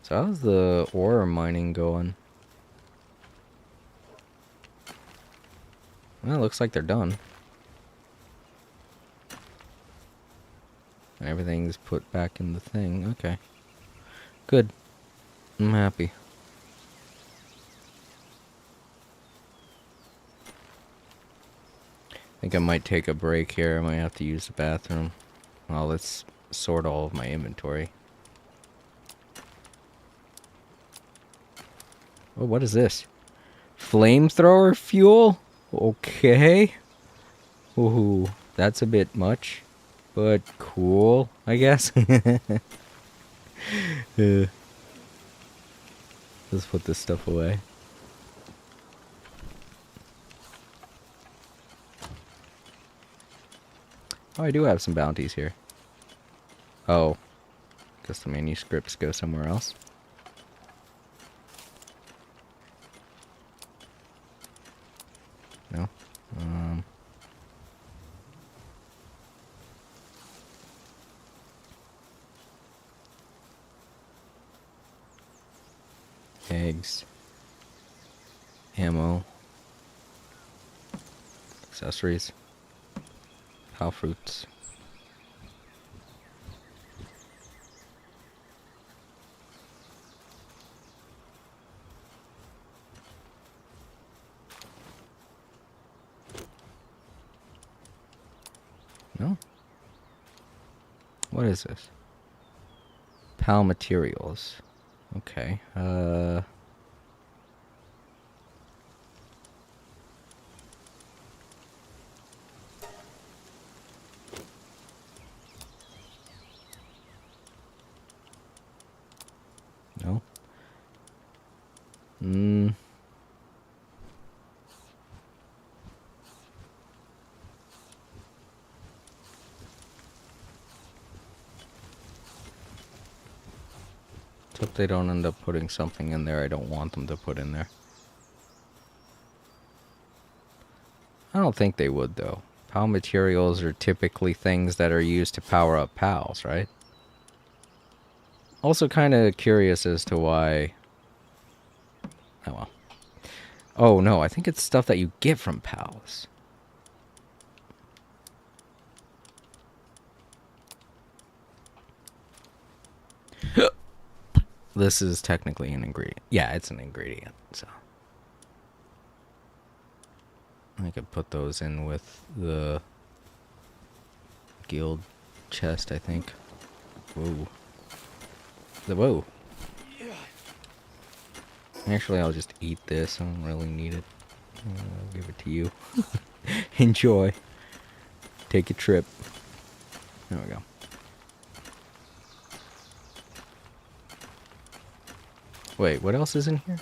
So how's the ore mining going? Well, it looks like they're done. Everything's put back in the thing. Okay. Good. I'm happy. I think I might take a break here. I might have to use the bathroom. Well, let's sort all of my inventory. Oh, what is this? Flamethrower fuel? Okay. Ooh, that's a bit much. But cool, I guess. Let's put this stuff away. Oh, I do have some bounties here. Oh. Guess the manuscripts go somewhere else. No? Eggs. Ammo. Accessories. Pal fruits. No? What is this? Pal materials. Okay. No. Hope they don't end up putting something in there I don't want them to put in there. I don't think they would, though. PAL materials are typically things that are used to power up PALs, right? Also kind of curious as to why... Oh, well. Oh, no, I think it's stuff that you get from PALs. This is technically an ingredient. Yeah, it's an ingredient, so... I could put those in with the guild chest, I think. Whoa. Whoa. Actually, I'll just eat this. I don't really need it. I'll give it to you. Enjoy. Take a trip. There we go. Wait, what else is in here?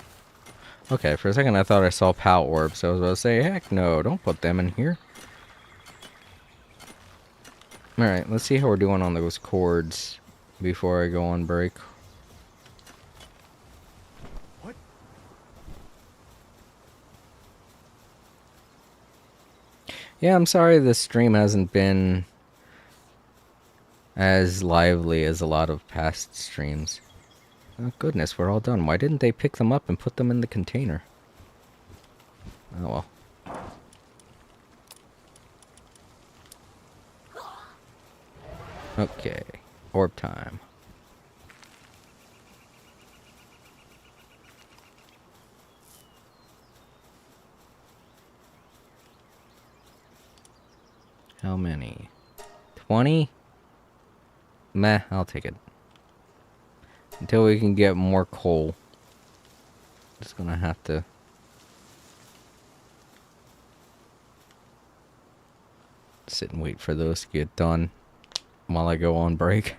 Okay, for a second I thought I saw PAL orbs, so I was about to say, heck no, don't put them in here. Alright, let's see how we're doing on those cords before I go on break. What? Yeah, I'm sorry the stream hasn't been as lively as a lot of past streams. Oh goodness, we're all done. Why didn't they pick them up and put them in the container? Oh well. Okay, orb time. How many? 20? Meh, I'll take it. Until we can get more coal. Just gonna have to... sit and wait for those to get done while I go on break.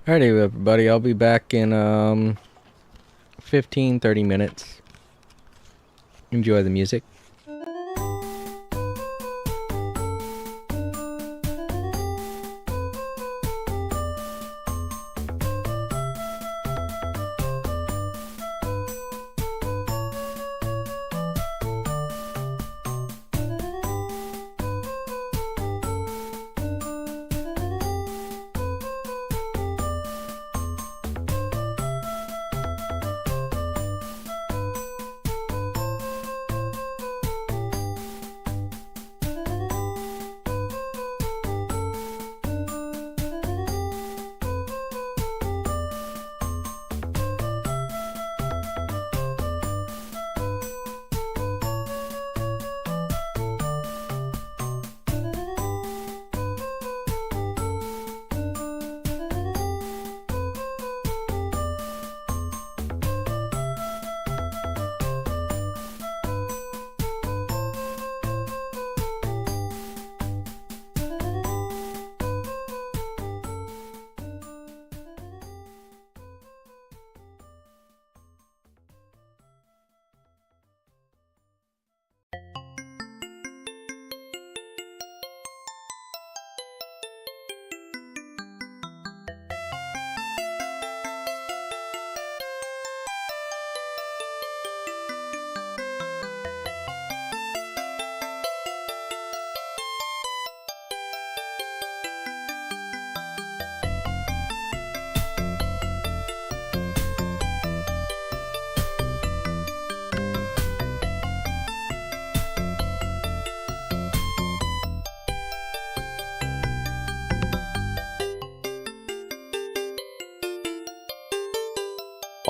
Alrighty, everybody. I'll be back in 15-30 minutes. Enjoy the music.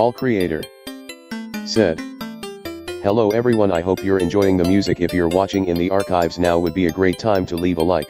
All creator said. Hello everyone, I hope you're enjoying the music. If you're watching in the archives now would be a great time to leave a like.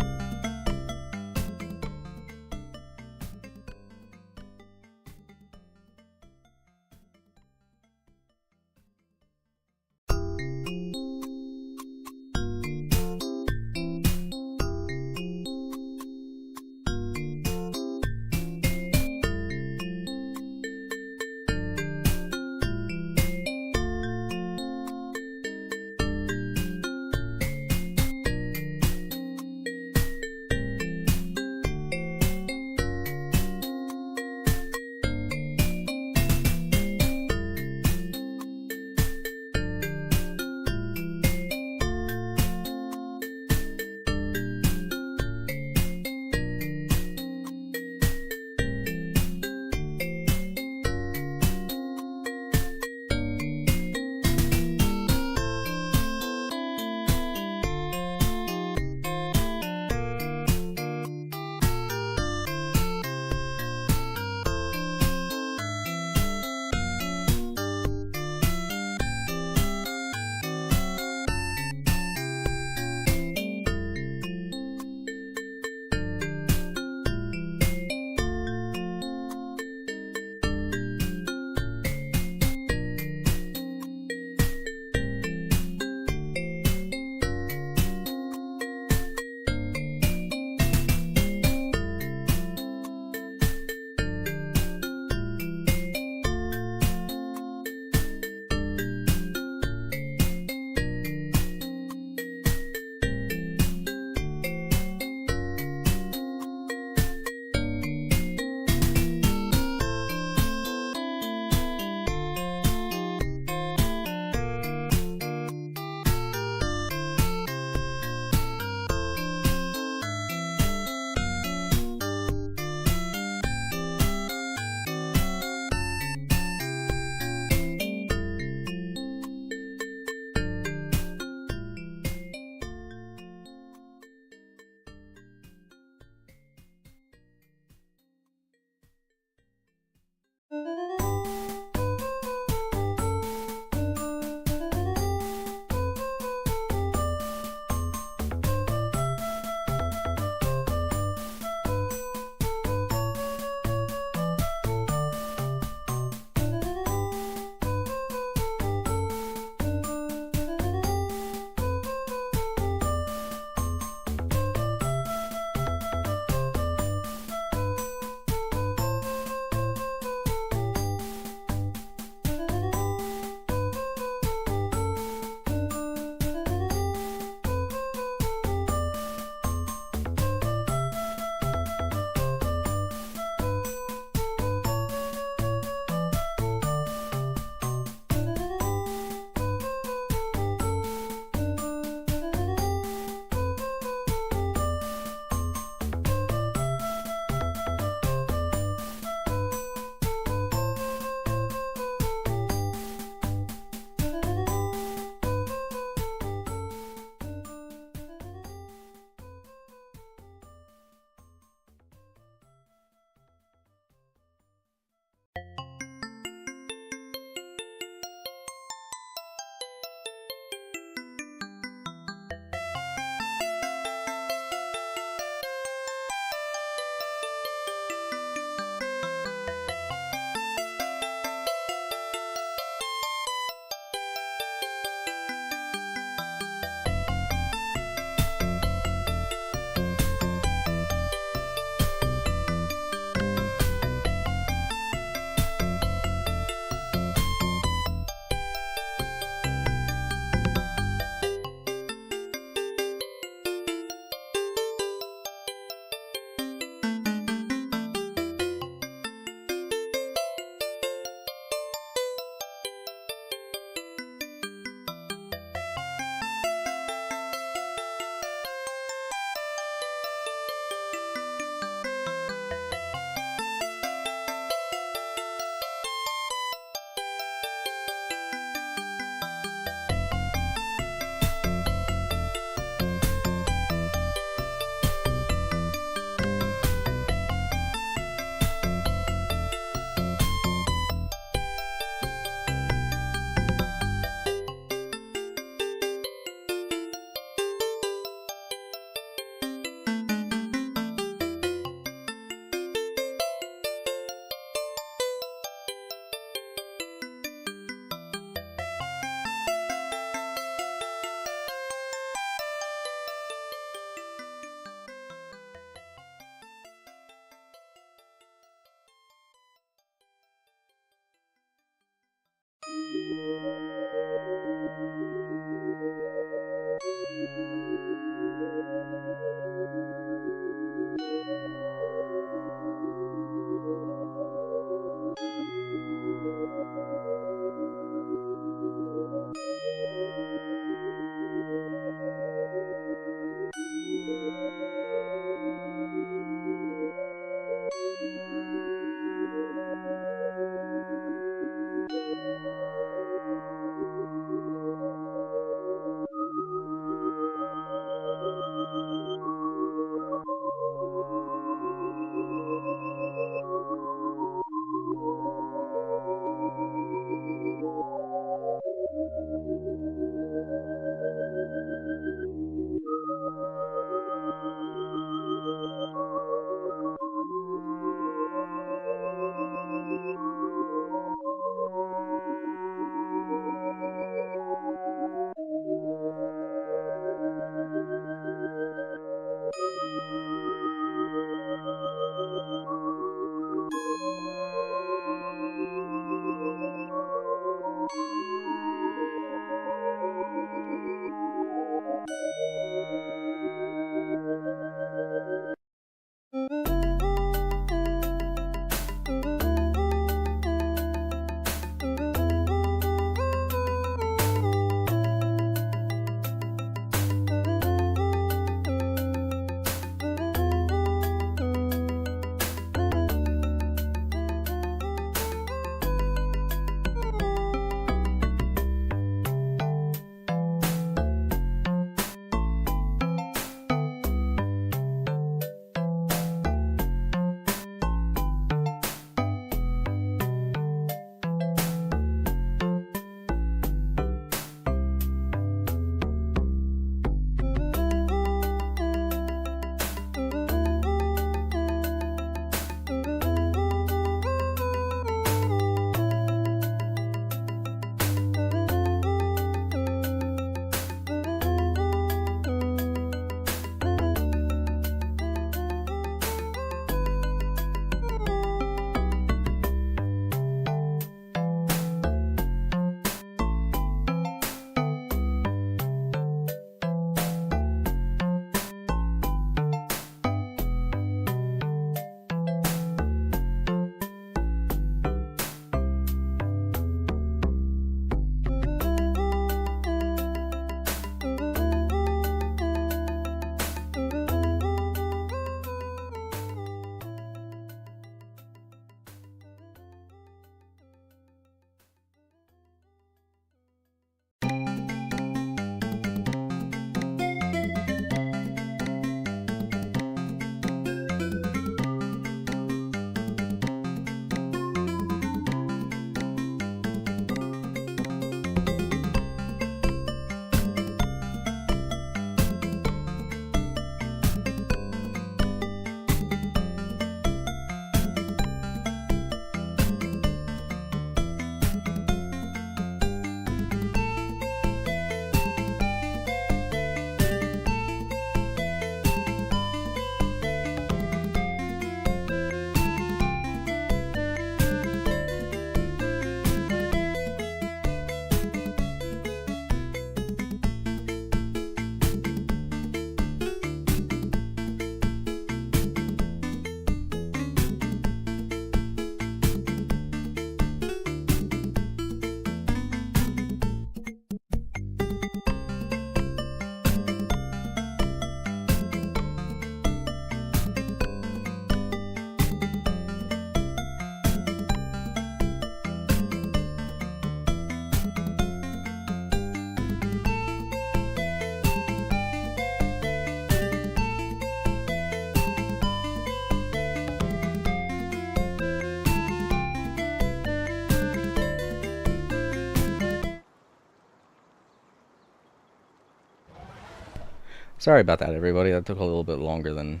Sorry about that, everybody. That took a little bit longer than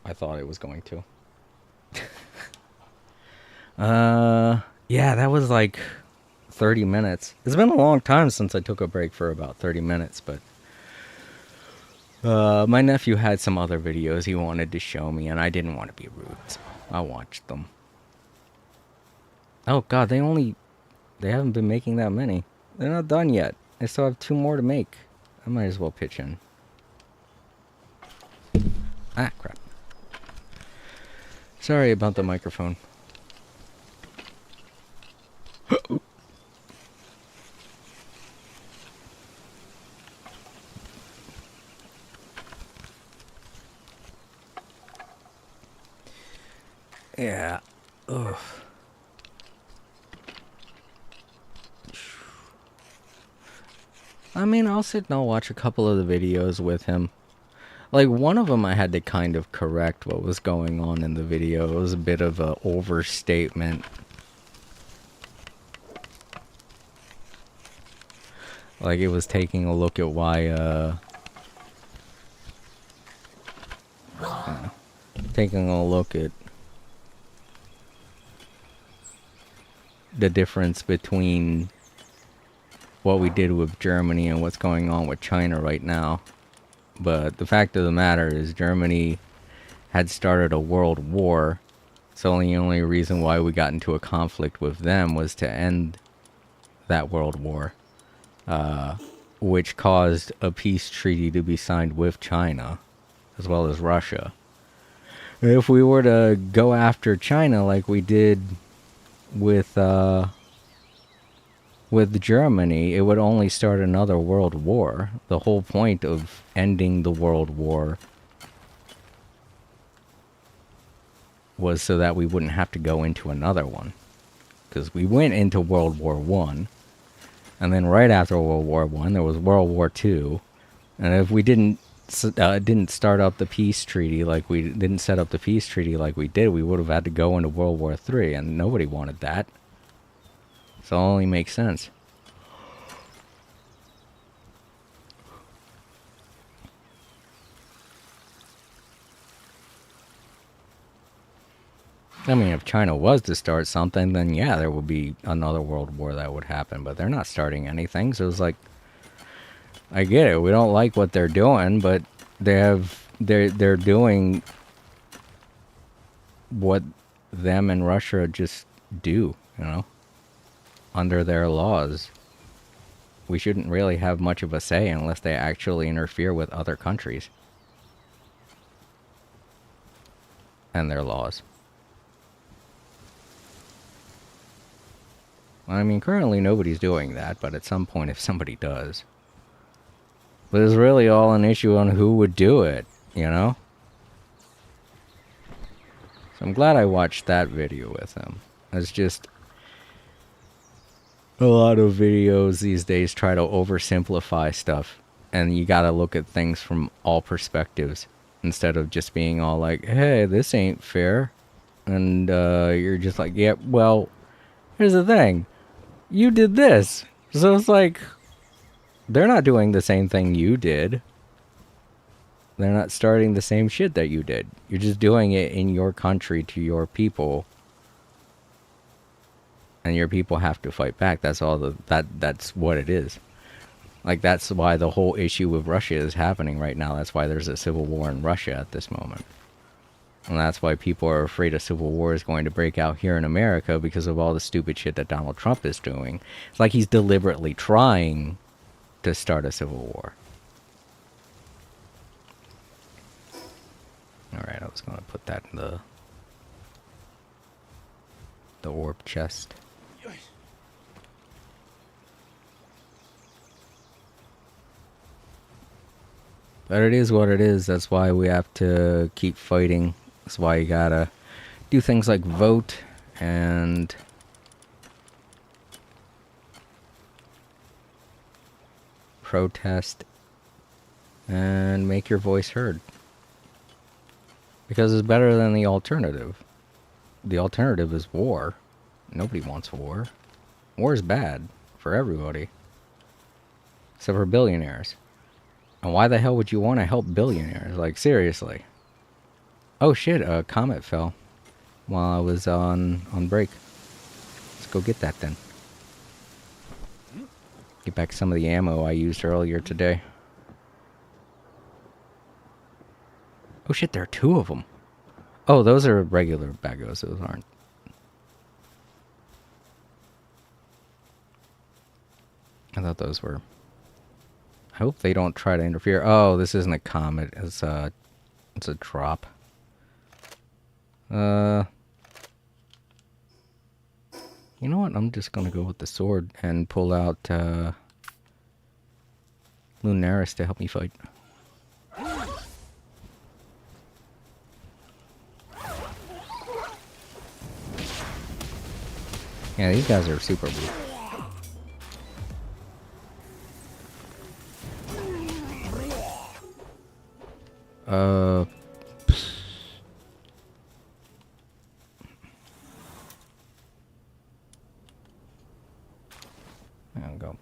I thought it was going to. Yeah, that was like 30 minutes. It's been a long time since I took a break for about 30 minutes, but my nephew had some other videos he wanted to show me, and I didn't want to be rude, so I watched them. Oh god, they haven't been making that many. They're not done yet. I still have 2 more to make. I might as well pitch in. Ah, crap. Sorry about the microphone. Yeah. Ugh. I mean, I'll sit and I'll watch a couple of the videos with him. Like, one of them I had to kind of correct what was going on in the video. It was a bit of an overstatement. Like, it was taking a look at why, taking a look at the difference between what we did with Germany and what's going on with China right now. But the fact of the matter is Germany had started a world war, so the only reason why we got into a conflict with them was to end that world war, which caused a peace treaty to be signed with China, as well as Russia. If we were to go after China like we did with Germany, it would only start another world war. The whole point of ending the world war was so that we wouldn't have to go into another one. Because we went into World War One, and then right after World War One, there was World War Two, and if we didn't start up the peace treaty like we didn't set up the peace treaty like we did, we would have had to go into World War Three, and nobody wanted that. So it only makes sense. I mean, if China was to start something, then yeah, there would be another world war that would happen. But they're not starting anything, so it's like, I get it. We don't like what they're doing, but they're doing what them and Russia just do, you know, under their laws. We shouldn't really have much of a say unless they actually interfere with other countries and their laws. I mean, currently nobody's doing that, but at some point if somebody does. But it's really all an issue on who would do it, you know? So I'm glad I watched that video with him. It's just, a lot of videos these days try to oversimplify stuff, and you gotta look at things from all perspectives, instead of just being all like, hey, this ain't fair. And you're just like, yeah, well, here's the thing. You did this. So it's like, they're not doing the same thing you did. They're not starting the same shit that you did. You're just doing it in your country to your people. And your people have to fight back. That's all that's what it is. Like, that's why the whole issue with Russia is happening right now. That's why there's a civil war in Russia at this moment. And that's why people are afraid a civil war is going to break out here in America, because of all the stupid shit that Donald Trump is doing. It's like he's deliberately trying to start a civil war. Alright, I was going to put that in the orb chest. But it is what it is. That's why we have to keep fighting. That's why you gotta do things like vote and protest and make your voice heard. Because it's better than the alternative. The alternative is war. Nobody wants war. War is bad for everybody. Except for billionaires. And why the hell would you want to help billionaires? Like, seriously. Oh shit, a comet fell while I was on break. Let's go get that then. Get back some of the ammo I used earlier today. Oh shit, there are two of them. Oh, those are regular baggos. Those aren't. I thought those were. I hope they don't try to interfere. Oh, this isn't a comet. It's a drop. You know what? I'm just gonna go with the sword and pull out Lunaris to help me fight. Yeah, these guys are super weak. There we go.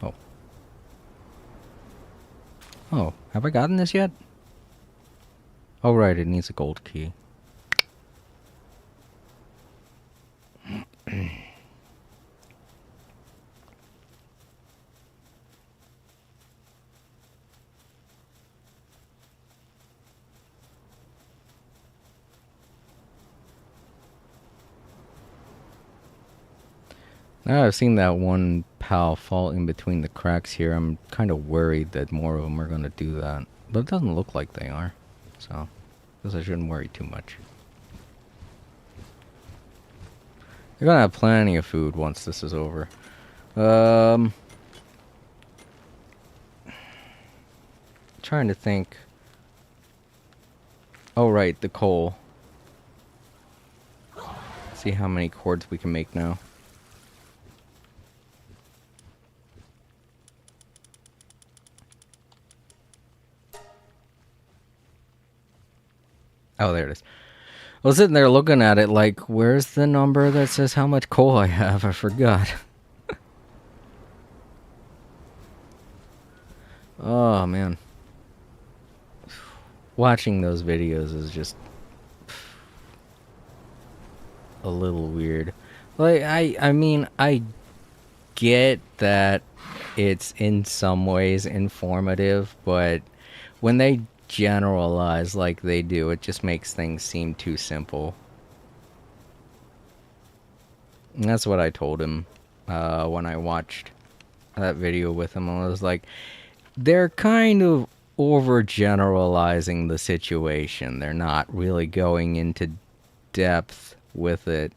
Oh. Oh, have I gotten this yet? Oh, right, it needs a gold key. Now I've seen that one pal fall in between the cracks here. I'm kind of worried that more of them are going to do that. But it doesn't look like they are. So, I guess I shouldn't worry too much. They're going to have plenty of food once this is over. Trying to think. Oh, right, the coal. See how many cords we can make now. Oh, there it is. I was sitting there looking at it like, where's the number that says how much coal I have? I forgot. Oh, man. Watching those videos is just a little weird. Like, I mean, I get that it's in some ways informative, but when they generalize like they do, it just makes things seem too simple. And that's what I told him when I watched that video with him. I was like, they're kind of overgeneralizing the situation. They're not really going into depth with it.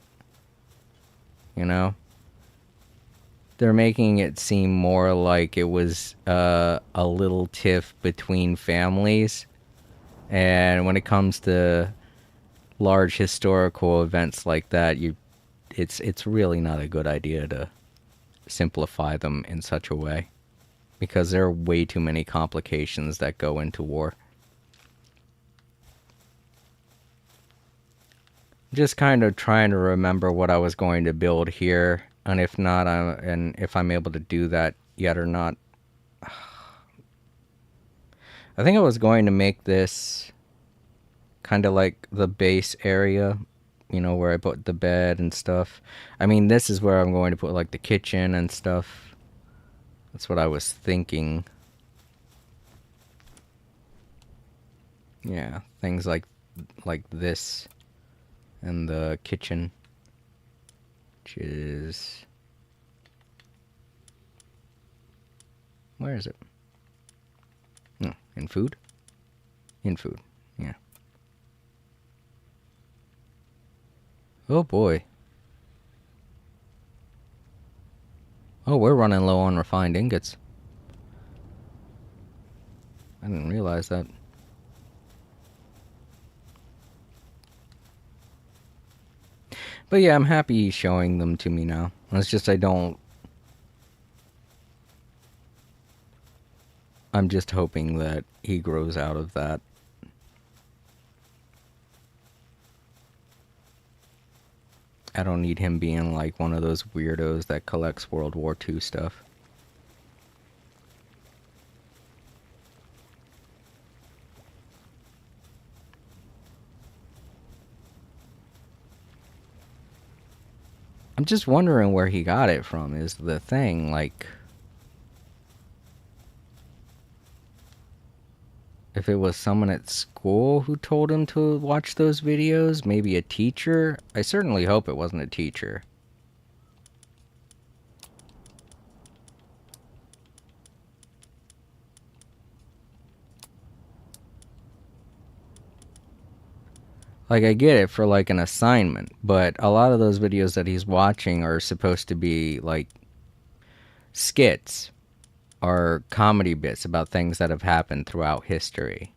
You know? They're making it seem more like it was a little tiff between families. And when it comes to large historical events like that, it's really not a good idea to simplify them in such a way. Because there are way too many complications that go into war. Just kind of trying to remember what I was going to build here. And if not, and if I'm able to do that yet or not. I think I was going to make this kind of like the base area, you know, where I put the bed and stuff. I mean, this is where I'm going to put like the kitchen and stuff. That's what I was thinking. Yeah, things like this and the kitchen, which is, where is it? No, in food? In food, yeah. Oh boy. Oh, we're running low on refined ingots. I didn't realize that. But yeah, I'm happy he's showing them to me now. It's just I'm just hoping that he grows out of that. I don't need him being like one of those weirdos that collects World War II stuff. I'm just wondering where he got it from is the thing. Like, if it was someone at school who told him to watch those videos, maybe a teacher. I certainly hope it wasn't a teacher. Like, I get it for, like, an assignment, but a lot of those videos that he's watching are supposed to be, like, skits or comedy bits about things that have happened throughout history.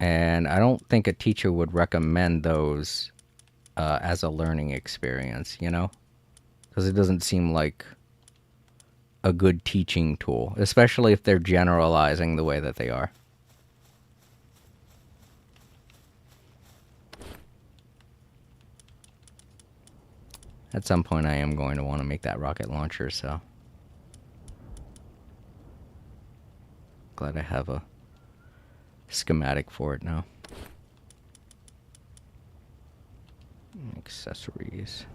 And I don't think a teacher would recommend those as a learning experience, you know? Because it doesn't seem like a good teaching tool, especially if they're generalizing the way that they are. At some point I am going to want to make that rocket launcher, so glad I have a schematic for it now. Accessories.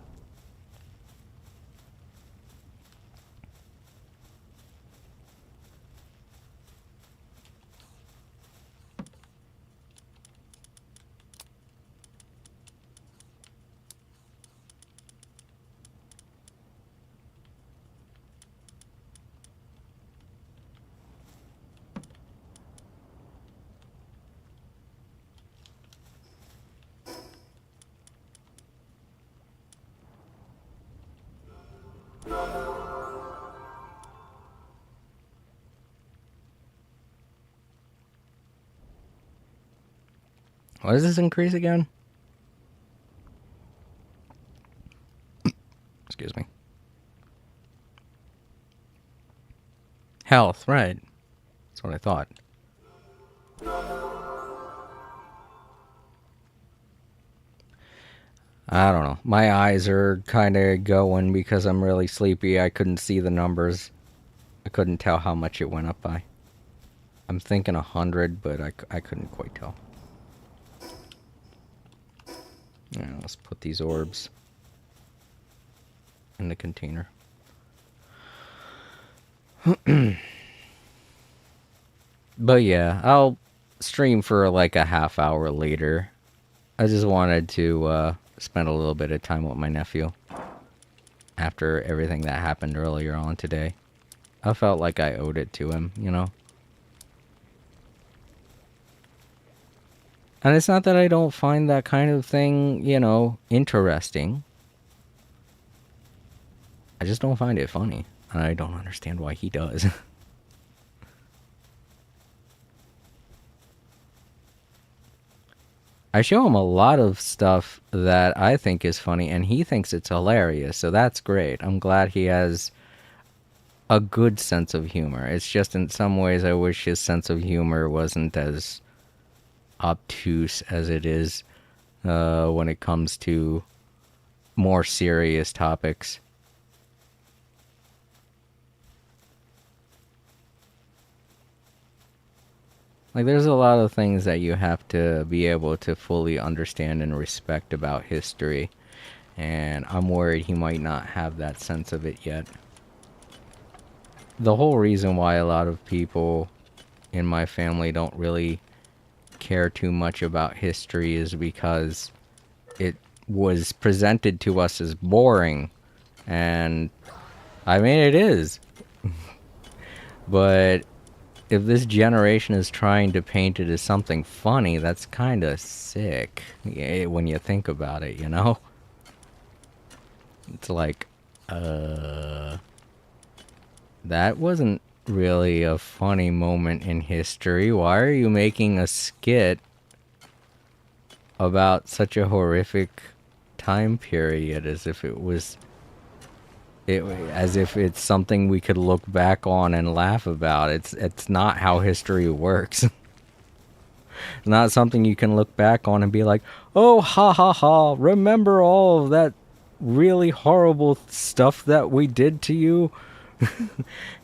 What does this increase again? Excuse me. Health, right. That's what I thought. I don't know. My eyes are kind of going because I'm really sleepy. I couldn't see the numbers. I couldn't tell how much it went up by. I'm thinking 100, but I couldn't quite tell. Yeah, let's put these orbs in the container. But yeah, I'll stream for like a half hour later. I just wanted to spend a little bit of time with my nephew after everything that happened earlier on today. I felt like I owed it to him, you know? And it's not that I don't find that kind of thing, you know, interesting. I just don't find it funny. And I don't understand why he does. I show him a lot of stuff that I think is funny, and he thinks it's hilarious, so that's great. I'm glad he has a good sense of humor. It's just in some ways I wish his sense of humor wasn't as obtuse as it is when it comes to more serious topics. Like, there's a lot of things that you have to be able to fully understand and respect about history, and I'm worried he might not have that sense of it yet. The whole reason why a lot of people in my family don't really care too much about history is because it was presented to us as boring, and I mean, it is. But if this generation is trying to paint it as something funny, that's kind of sick when you think about it, you know? It's like, that wasn't really a funny moment in history. Why are you making a skit about such a horrific time period as if it was... as if it's something we could look back on and laugh about. It's not how history works. It's not something you can look back on and be like, oh, ha ha ha, remember all of that really horrible stuff that we did to you?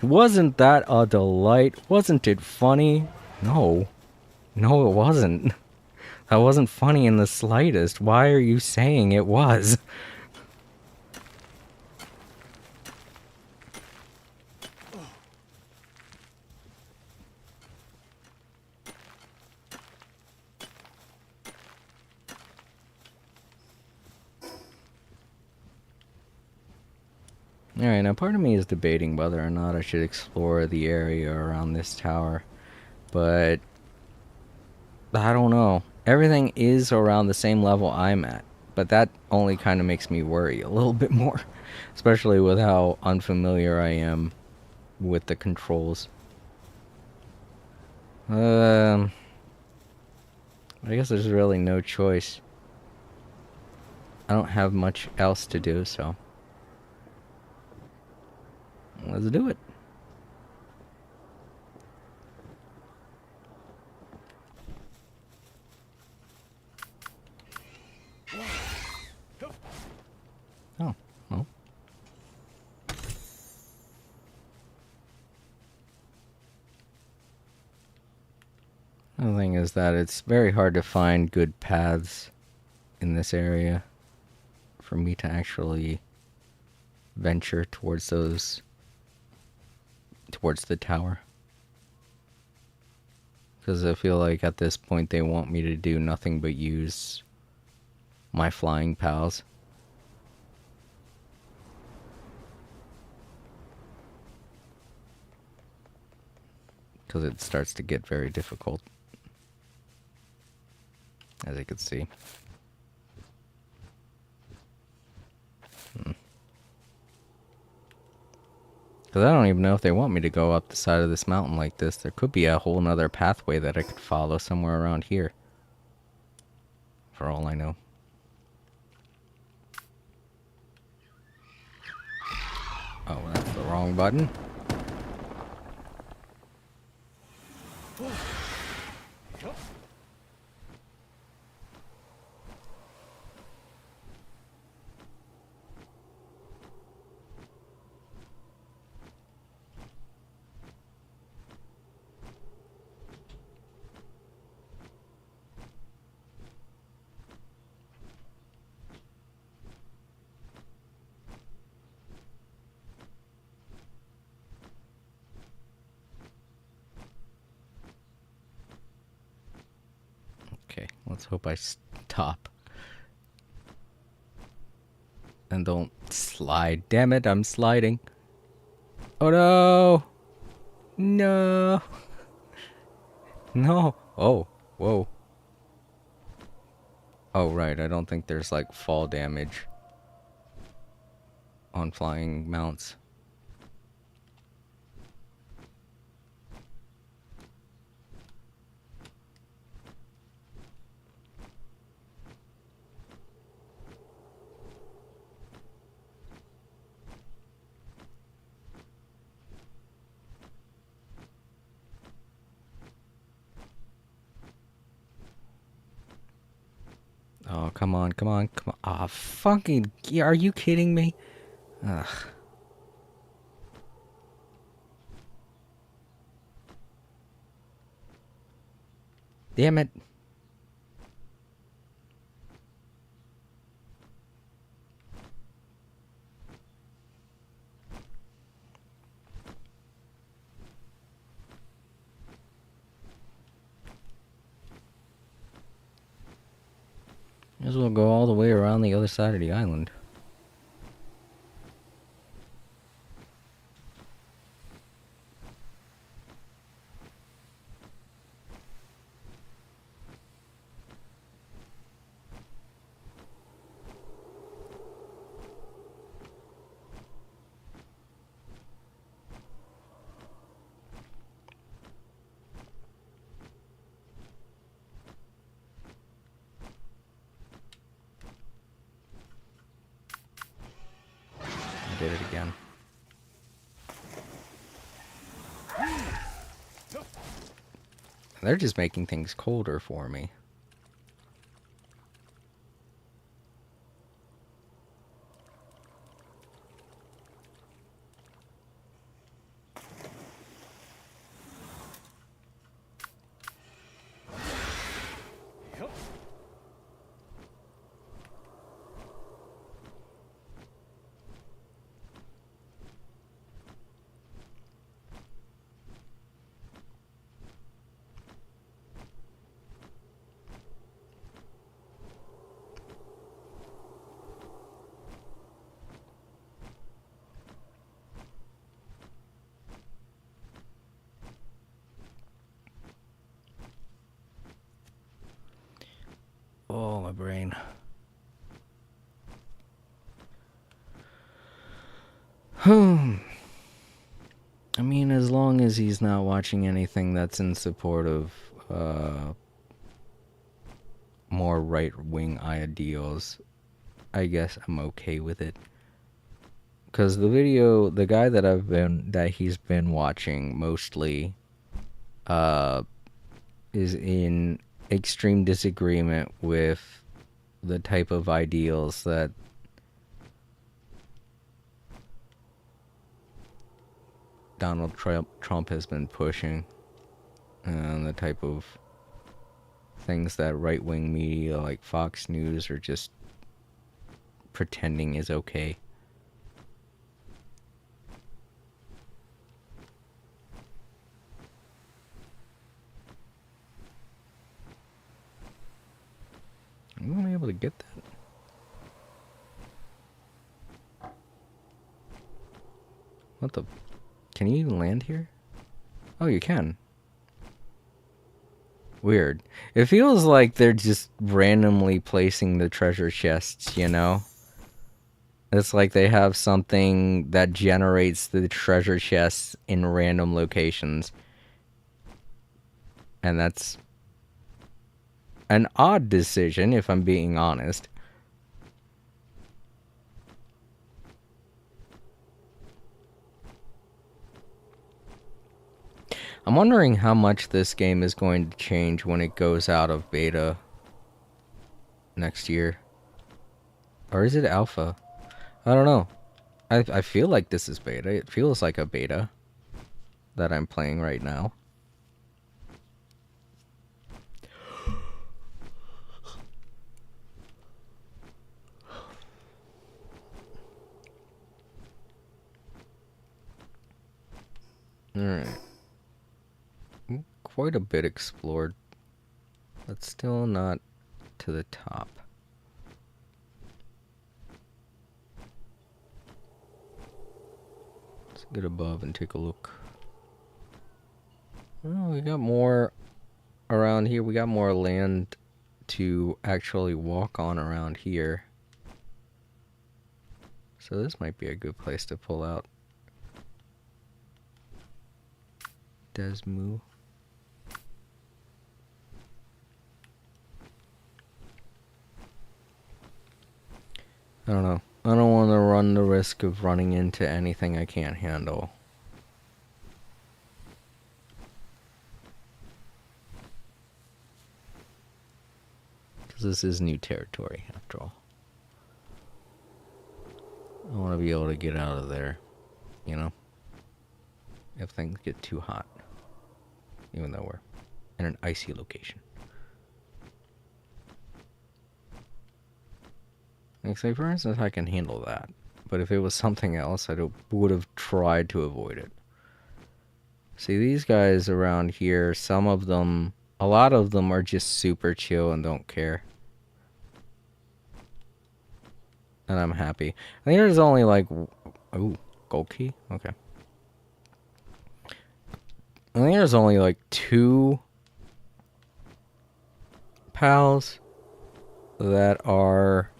Wasn't that a delight? Wasn't it funny? No. No, it wasn't. That wasn't funny in the slightest. Why are you saying it was? Alright, now part of me is debating whether or not I should explore the area around this tower. But I don't know. Everything is around the same level I'm at. But that only kind of makes me worry a little bit more. Especially with how unfamiliar I am with the controls. I guess there's really no choice. I don't have much else to do, so let's do it. Oh, well. The thing is that it's very hard to find good paths in this area for me to actually venture towards the tower. Because I feel like at this point they want me to do nothing but use my flying pals. Because it starts to get very difficult, as you can see. Because I don't even know if they want me to go up the side of this mountain like this. There could be a whole nother pathway that I could follow somewhere around here. For all I know. Oh, that's the wrong button. Okay, let's hope I stop. And don't slide. Damn it, I'm sliding. Oh no! No! No! Oh, whoa. Oh, right, I don't think there's like fall damage on flying mounts. Oh, come on, come on, come on. Ah, fucking, are you kidding me? Ugh. Damn it. Might as well go all the way around the other side of the island. I did it again. They're just making things colder for me. Oh, my brain. I mean, as long as he's not watching anything that's in support of more right-wing ideals, I guess I'm okay with it. Because the guy that he's been watching mostly, is in extreme disagreement with the type of ideals that Donald Trump has been pushing, and the type of things that right-wing media like Fox News are just pretending is okay. I'm gonna be able to get that. What the? Can you even land here? Oh, you can. Weird. It feels like they're just randomly placing the treasure chests, you know? It's like they have something that generates the treasure chests in random locations. And that's an odd decision, if I'm being honest. I'm wondering how much this game is going to change when it goes out of beta next year. Or is it alpha? I don't know. I feel like this is beta. It feels like a beta that I'm playing right now. Alright. Quite a bit explored, but still not to the top. Let's get above and take a look. Oh, we got more around here. We got more land to actually walk on around here. So this might be a good place to pull out. Desmu. I don't know. I don't want to run the risk of running into anything I can't handle. Because this is new territory, after all. I want to be able to get out of there, you know? If things get too hot. Even though we're in an icy location. Like, say, for instance, I can handle that. But if it was something else, I would have tried to avoid it. See, these guys around here, some of them, a lot of them are just super chill and don't care. And I'm happy. I think there's only like, ooh, gold key? Okay. I think there's only like 2 pals that are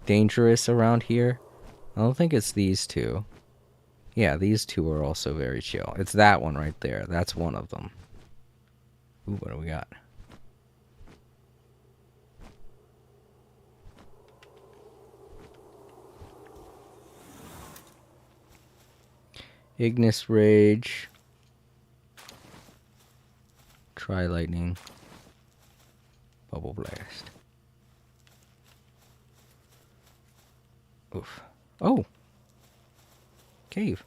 dangerous around here. I don't think it's these 2. Yeah, these 2 are also very chill. It's that one right there. That's one of them. Ooh, what do we got? Ignis Rage. Try Lightning. Bubble Blast. Oof. Oh! Cave.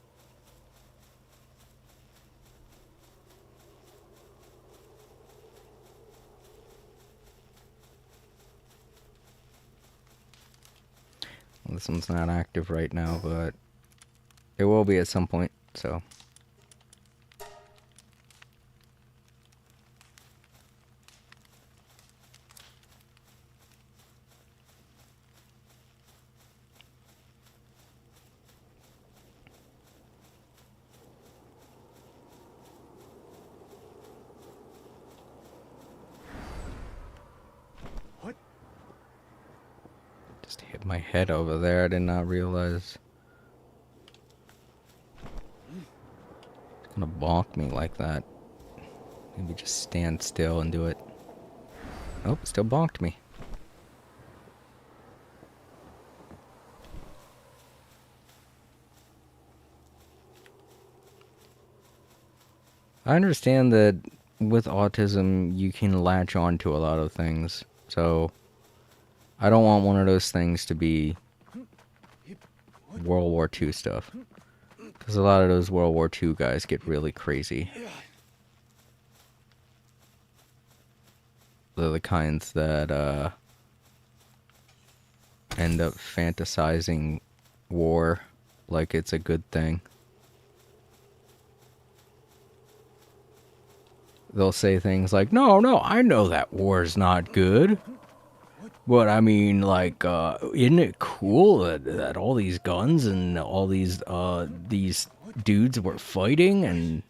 Well, this one's not active right now, but it will be at some point, so. What? hit my head over there. I did not realize. It's gonna bonk me like that. Maybe just stand still and do it. Nope, still bonked me. I understand that with autism, you can latch on to a lot of things. So, I don't want one of those things to be World War II stuff. Because a lot of those World War II guys get really crazy. They're the kinds that end up fantasizing war like it's a good thing. They'll say things like, no, I know that war's not good. But I mean, like, isn't it cool that all these guns and all these dudes were fighting? And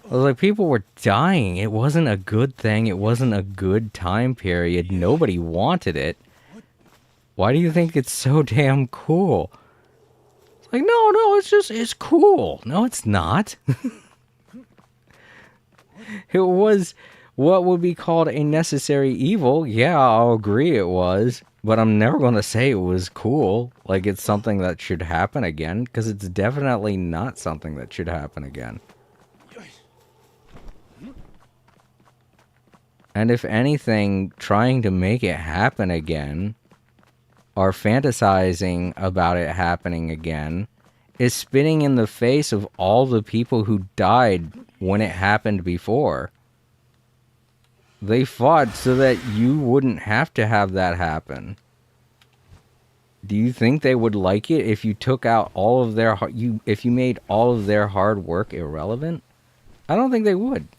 I was like, people were dying. It wasn't a good thing. It wasn't a good time period. Nobody wanted it. Why do you think it's so damn cool? It's like, no, it's cool. No, it's not. It was what would be called a necessary evil. Yeah, I'll agree it was. But I'm never going to say it was cool. Like it's something that should happen again. Because it's definitely not something that should happen again. And if anything, trying to make it happen again, or fantasizing about it happening again, is spitting in the face of all the people who died when it happened before. They fought so that you wouldn't have to have that happen. Do you think they would like it if you took out all of their if you made all of their hard work irrelevant? I don't think they would.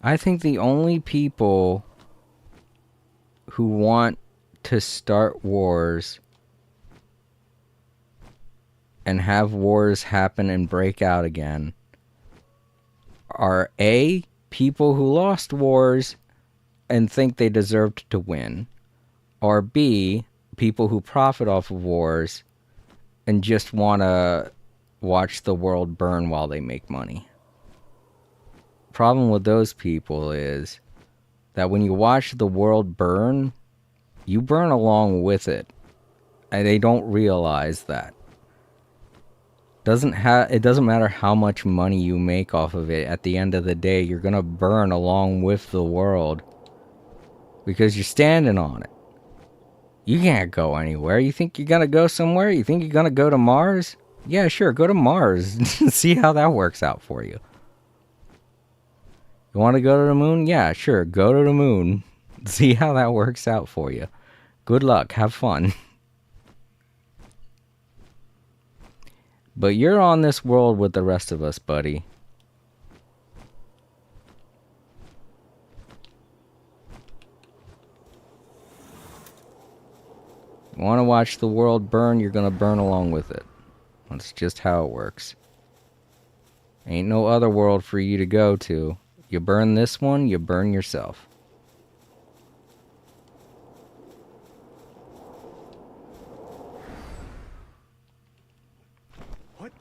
I think the only people who want to start wars and have wars happen and break out again are A, people who lost wars and think they deserved to win, or B, people who profit off of wars and just want to watch the world burn while they make money. Problem with those people is that when you watch the world burn, you burn along with it, and they don't realize that. It doesn't matter how much money you make off of it. At the end of the day, you're gonna burn along with the world because you're standing on it. You can't go anywhere. You think you're gonna go somewhere? You think you're gonna go to Mars? Yeah, sure, go to Mars. See how that works out for you. You want to go to the moon? Yeah, sure, go to the moon. See how that works out for you. Good luck, have fun. But you're on this world with the rest of us, buddy. You want to watch the world burn, you're going to burn along with it. That's just how it works. Ain't no other world for you to go to. You burn this one, you burn yourself. What?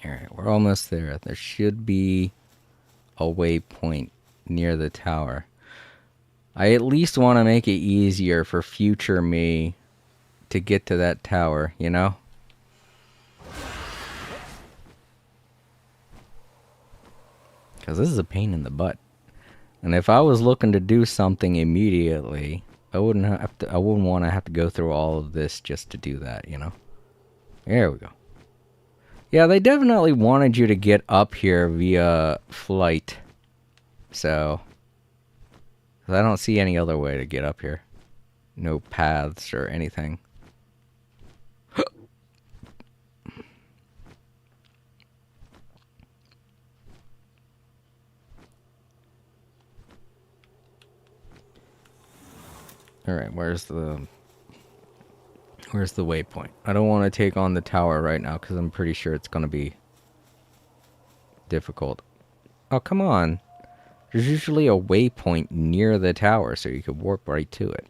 Alright, we're almost there. There should be a waypoint near the tower. I at least want to make it easier for future me to get to that tower, you know? Because this is a pain in the butt. And if I was looking to do something immediately, I wouldn't want to have to go through all of this just to do that, you know? There we go. Yeah, they definitely wanted you to get up here via flight. So I don't see any other way to get up here. No paths or anything. Alright, where's the waypoint? I don't want to take on the tower right now because I'm pretty sure it's going to be difficult. Oh, come on. There's usually a waypoint near the tower so you could warp right to it.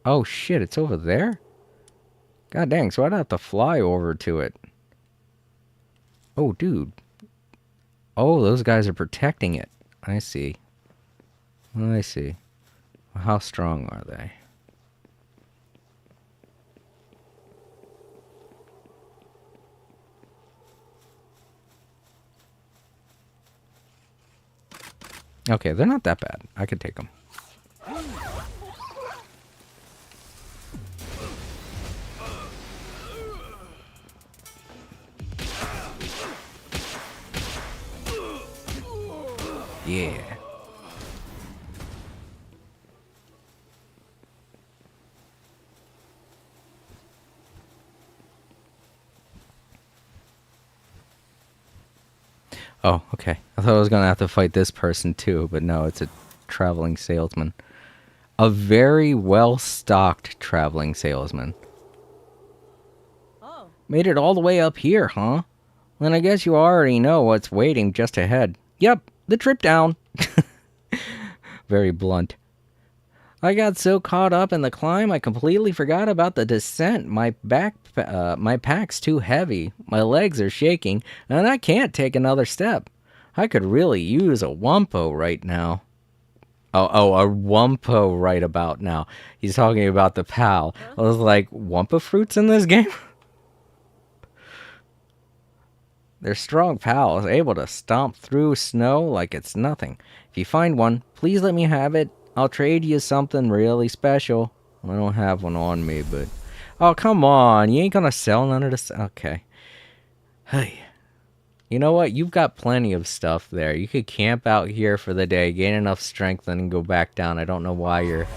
Oh shit, it's over there? God dang, so I'd have to fly over to it. Oh, dude. Oh, those guys are protecting it. I see. I see. How strong are they? Okay, they're not that bad. I could take them. Yeah. Oh, okay. I thought I was going to have to fight this person too, but no, it's a traveling salesman. A very well-stocked traveling salesman. Oh. Made it all the way up here, huh? Then I guess you already know what's waiting just ahead. Yep, the trip down. Very blunt. I got so caught up in the climb, I completely forgot about the descent. My pack's too heavy. My legs are shaking, and I can't take another step. I could really use a Wumpo right now. Oh, a Wumpo right about now. He's talking about the pal. I was like, Wumpa fruits in this game? They're strong pals, able to stomp through snow like it's nothing. If you find one, please let me have it. I'll trade you something really special. I don't have one on me, but... Oh, come on. You ain't gonna sell none of this... Okay. Hey. You know what? You've got plenty of stuff there. You could camp out here for the day, gain enough strength, and go back down. I don't know why you're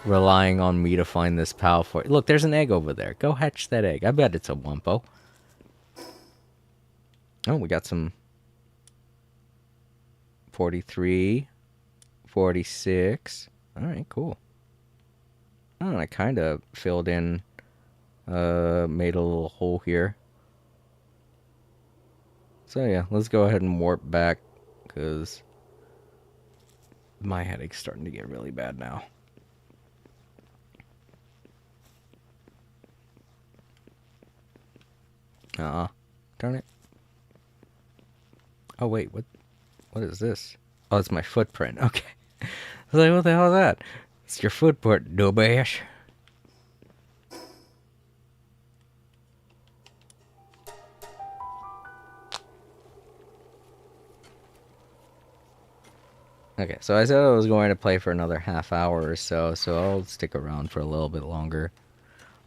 relying on me to find this pal for you. Look, there's an egg over there. Go hatch that egg. I bet it's a Wumpo. Oh, we got some 43, 46. All right, cool. Oh, and I kind of filled in, made a little hole here. So yeah, let's go ahead and warp back, because my headache's starting to get really bad now. Darn it. Oh wait, what is this? Oh, it's my footprint. Okay. I was like, what the hell is that? It's your footprint, no bash. Okay, so I said I was going to play for another half hour or so I'll stick around for a little bit longer,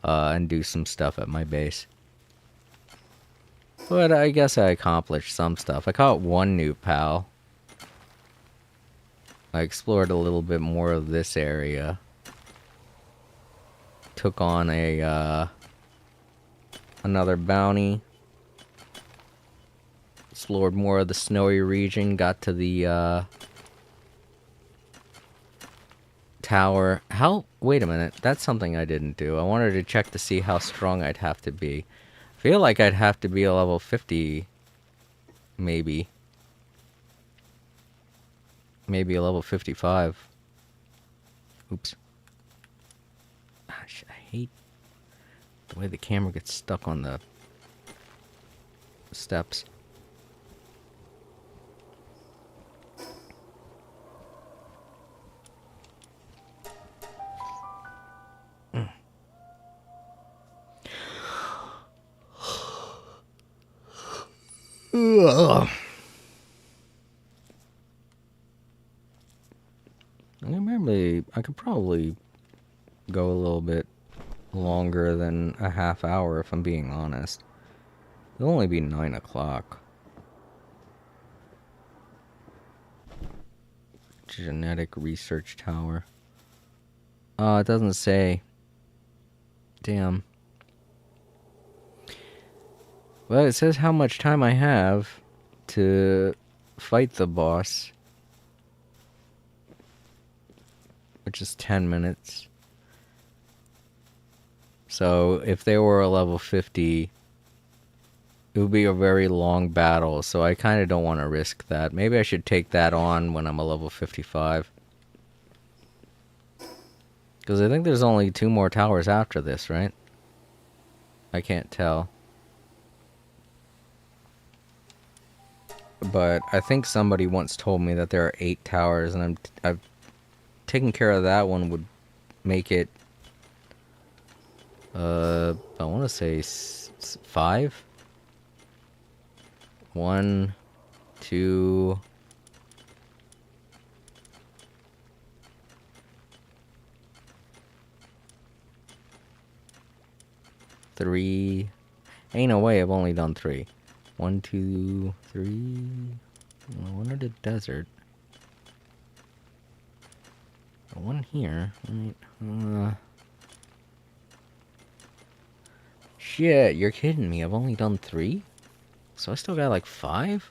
and do some stuff at my base. But I guess I accomplished some stuff. I caught one new pal. I explored a little bit more of this area. Took on a, another bounty. Explored more of the snowy region. Got to the, tower. Wait a minute. That's something I didn't do. I wanted to check to see how strong I'd have to be. I feel like I'd have to be a level 50. Maybe. Maybe a level 55. Oops. Gosh, I hate the way the camera gets stuck on the steps. Ugh. I could probably go a little bit longer than a half hour if I'm being honest. It'll only be 9 o'clock. Genetic research tower. It doesn't say. Damn. Well, it says how much time I have to fight the boss, which is 10 minutes. So if they were a level 50, it would be a very long battle, so I kind of don't want to risk that. Maybe I should take that on when I'm a level 55. Because I think there's only 2 more towers after this, right? I can't tell. But I think somebody once told me that there are 8 towers, and I've taken care of that one would make it, I want to say 5? 1, 2... 3. Ain't no way I've only done 3. 1, 2, 3. One at the desert. One here. Right. Shit, you're kidding me. I've only done 3? So I still got like 5?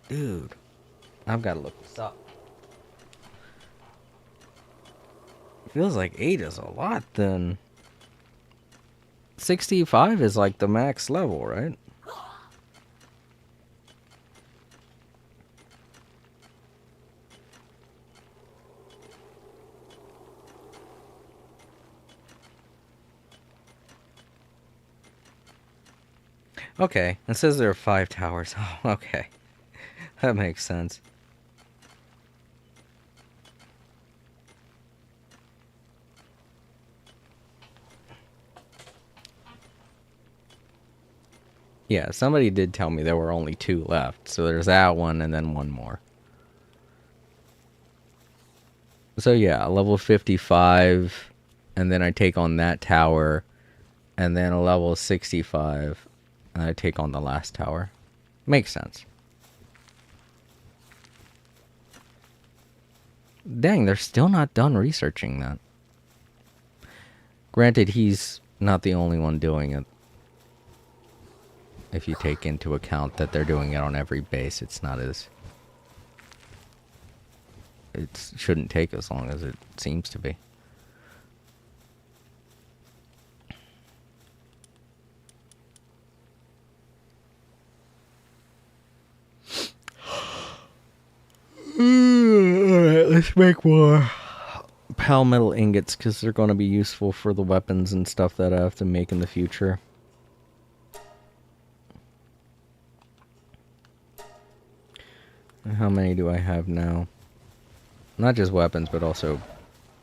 Dude. I've got to look this up. Feels like 8 is a lot then. 65 is like the max level, right? Okay, it says there are 5 towers. Oh, okay. That makes sense. Yeah, somebody did tell me there were only 2 left. So there's that one and then one more. So yeah, level 55, and then I take on that tower, and then a level 65, and I take on the last tower. Makes sense. Dang, they're still not done researching that. Granted, he's not the only one doing it. If you take into account that they're doing it on every base, it's not as... It shouldn't take as long as it seems to be. Alright, let's make more pal metal ingots, because they're going to be useful for the weapons and stuff that I have to make in the future. How many do I have now? Not just weapons, but also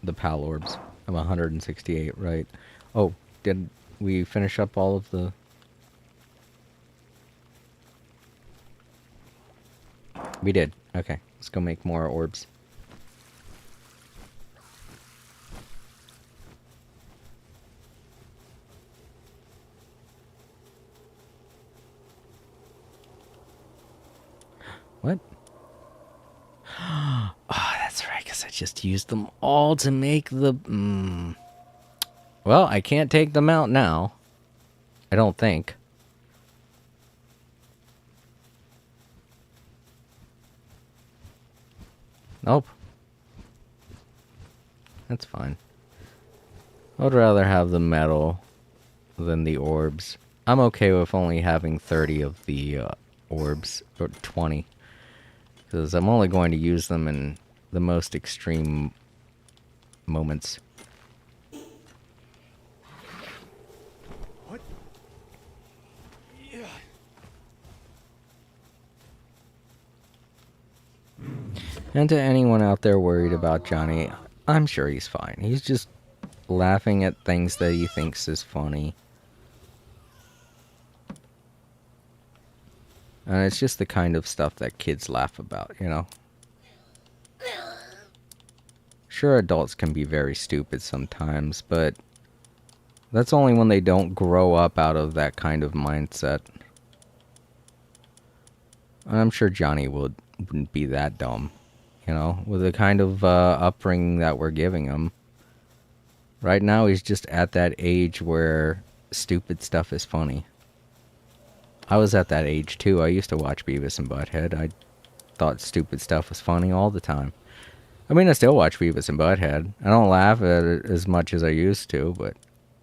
the pal orbs. I'm 168, right? Oh, did we finish up all of the... We did. Okay, let's go make more orbs. What? Oh, that's right, because I just used them all to make the... Well, I can't take them out now. I don't think. Nope. That's fine. I would rather have the metal than the orbs. I'm okay with only having 30 of the orbs, or 20. Because I'm only going to use them in the most extreme moments. What? Yeah. And to anyone out there worried about Johnny, I'm sure he's fine. He's just laughing at things that he thinks is funny. And it's just the kind of stuff that kids laugh about, you know? Sure, adults can be very stupid sometimes, but that's only when they don't grow up out of that kind of mindset. And I'm sure Johnny wouldn't be that dumb, you know? With the kind of upbringing that we're giving him. Right now, he's just at that age where stupid stuff is funny. I was at that age too. I used to watch Beavis and Butthead. I thought stupid stuff was funny all the time. I mean, I still watch Beavis and Butthead. I don't laugh at it as much as I used to, but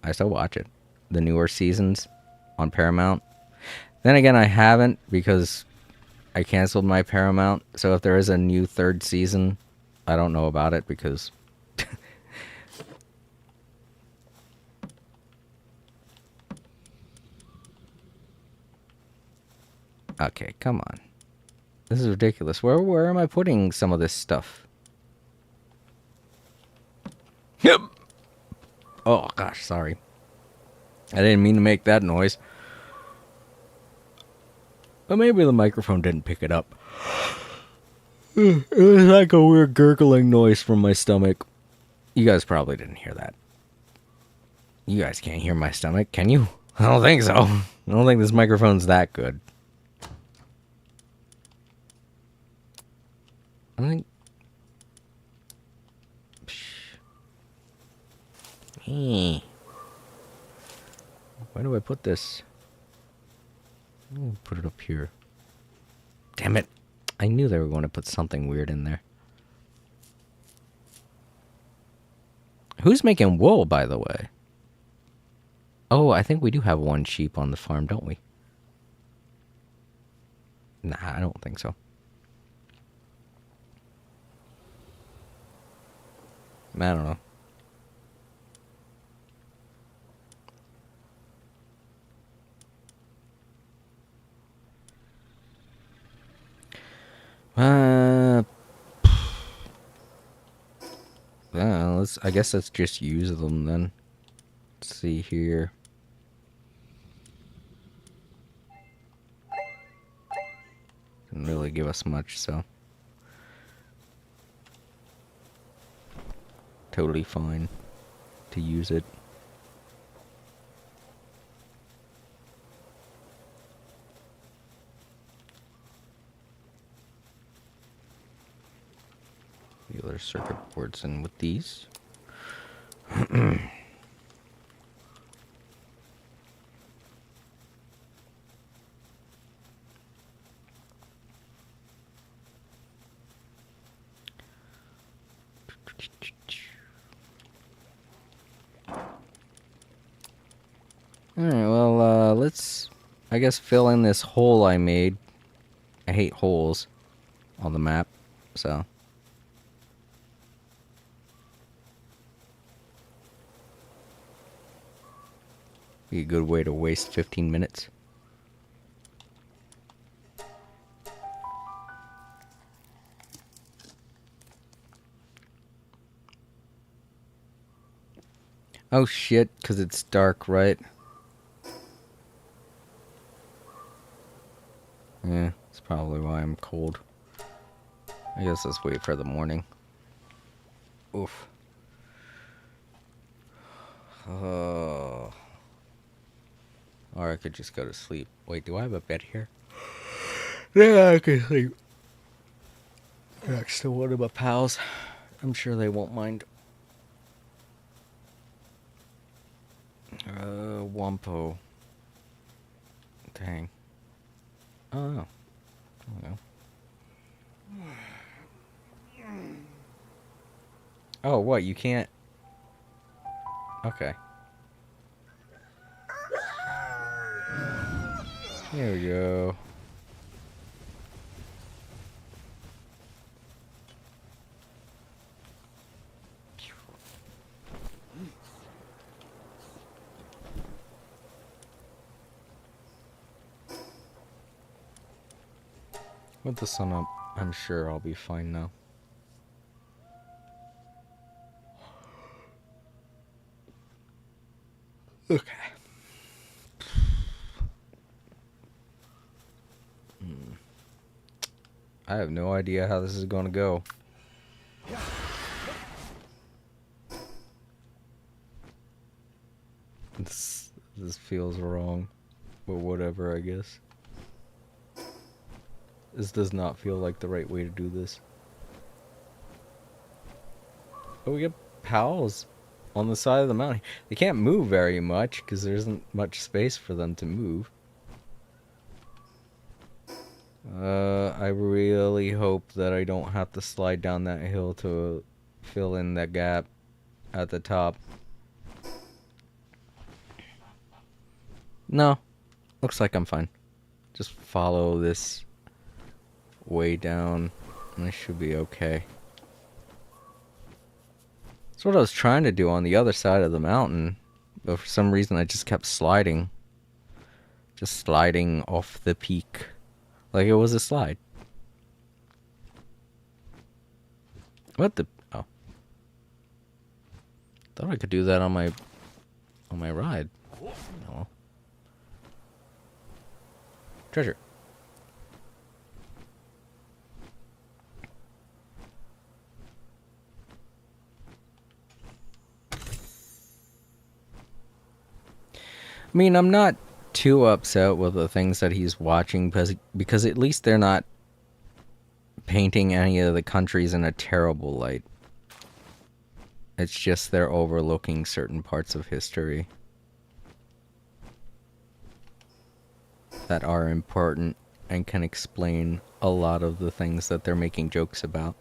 I still watch it. The newer seasons on Paramount. Then again, I haven't because I canceled my Paramount. So if there is a new third season, I don't know about it because... Okay, come on. This is ridiculous. Where am I putting some of this stuff? Yep. Oh, gosh, sorry. I didn't mean to make that noise. But maybe the microphone didn't pick it up. It was like a weird gurgling noise from my stomach. You guys probably didn't hear that. You guys can't hear my stomach, can you? I don't think so. I don't think this microphone's that good. I think... Hey. Where do I put this? I'll put it up here. Damn it. I knew they were going to put something weird in there. Who's making wool, by the way? Oh, I think we do have one sheep on the farm, don't we? Nah, I don't think so. I don't know. Yeah, I guess let's just use them then. Let's see here. Didn't really give us much, so. Totally fine to use it. The other circuit boards in with these. Alright, well, let's, I guess, fill in this hole I made. I hate holes on the map, so. Be a good way to waste 15 minutes. Oh shit, because it's dark, right? Yeah, that's probably why I'm cold. I guess let's wait for the morning. Oof. Oh. Or I could just go to sleep. Wait, do I have a bed here? Yeah, I can sleep next to one of my pals. I'm sure they won't mind. Wampo. Dang. Oh. Oh. Oh, what? You can't... Okay. There we go. With the sun up, I'm sure I'll be fine now. Okay. I have no idea how this is going to go. This feels wrong, but whatever, I guess. This does not feel like the right way to do this. Oh, we got pals. on the side of the mountain. They can't move very much because there isn't much space for them to move. I really hope that I don't have to slide down that hill to fill in that gap at the top. No, looks like I'm fine. Just follow this way down and I should be okay. That's what I was trying to do on the other side of the mountain, but for some reason I just kept sliding. Just sliding off the peak. Like it was a slide. What the? Oh. Thought I could do that on my ride. Oh. Treasure. I mean, I'm not too upset with the things that he's watching because at least they're not painting any of the countries in a terrible light. It's just they're overlooking certain parts of history that are important and can explain a lot of the things that they're making jokes about.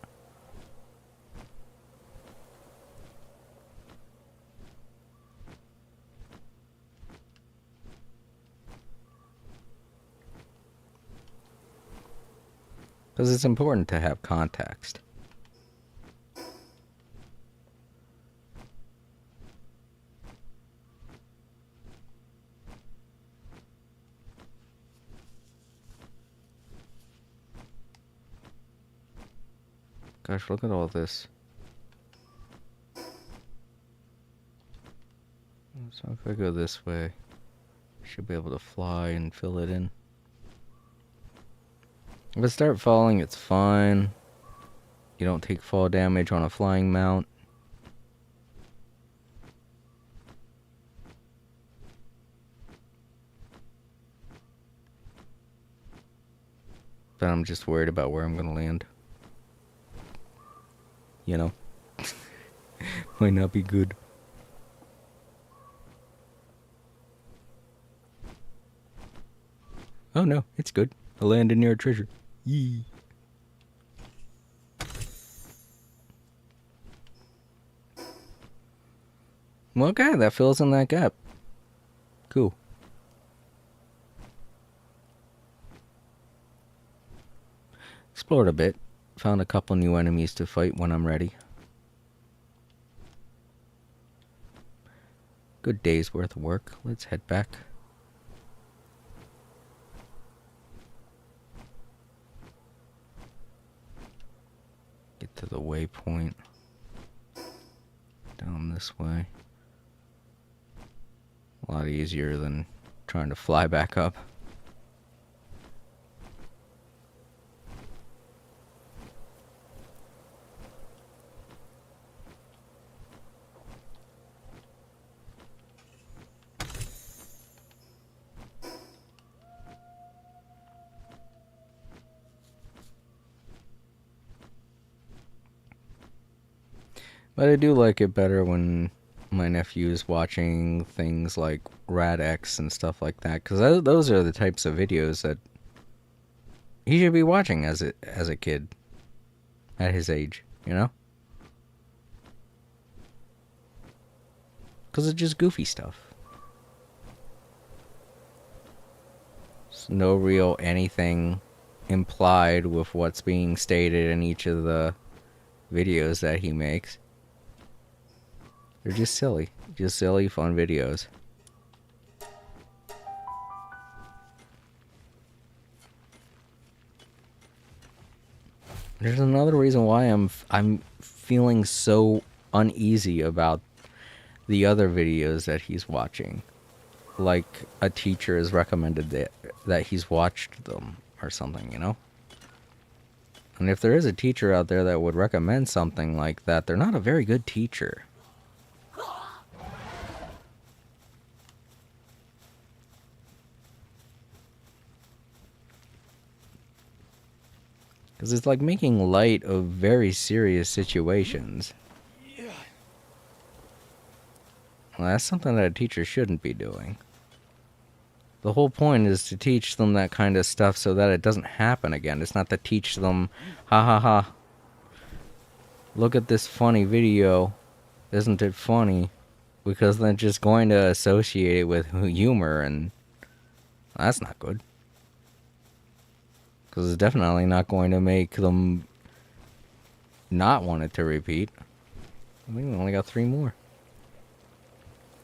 Because it's important to have context. Gosh, look at all this. So if I go this way, I should be able to fly and fill it in. If I start falling, it's fine. You don't take fall damage on a flying mount. But I'm just worried about where I'm gonna land. You know? Might not be good. Oh no, it's good. I landed near a treasure. Yee. Well, okay, that fills in that gap. Cool. Explored a bit. Found a couple new enemies to fight when I'm ready. Good day's worth of work. Let's head back. Get to the waypoint. Down this way. A lot easier than trying to fly back up. But I do like it better when my nephew's watching things like Rad X and stuff like that, because those are the types of videos that he should be watching as a kid at his age, you know? Because it's just goofy stuff. There's no real anything implied with what's being stated in each of the videos that he makes. They're just silly fun videos. There's another reason why I'm feeling so uneasy about the other videos that he's watching. Like a teacher has recommended that he's watched them or something, you know? And if there is a teacher out there that would recommend something like that, they're not a very good teacher. Because it's like making light of very serious situations. Well, that's something that a teacher shouldn't be doing. The whole point is to teach them that kind of stuff so that it doesn't happen again. It's not to teach them, ha ha ha, look at this funny video, isn't it funny? Because they're just going to associate it with humor, and that's not good. Because it's definitely not going to make them not want it to repeat. I think we only got 3 more.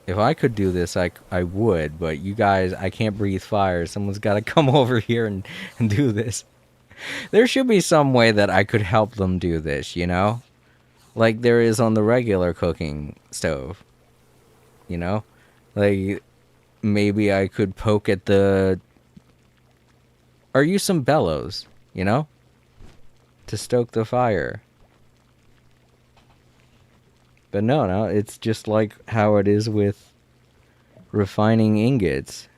If I could do this, I would, but you guys, I can't breathe fire. Someone's got to come over here and do this. There should be some way that I could help them do this, you know? Like there is on the regular cooking stove. You know? Like, maybe I could poke at the... or use some bellows, you know? To stoke the fire. But no, it's just like how it is with refining ingots.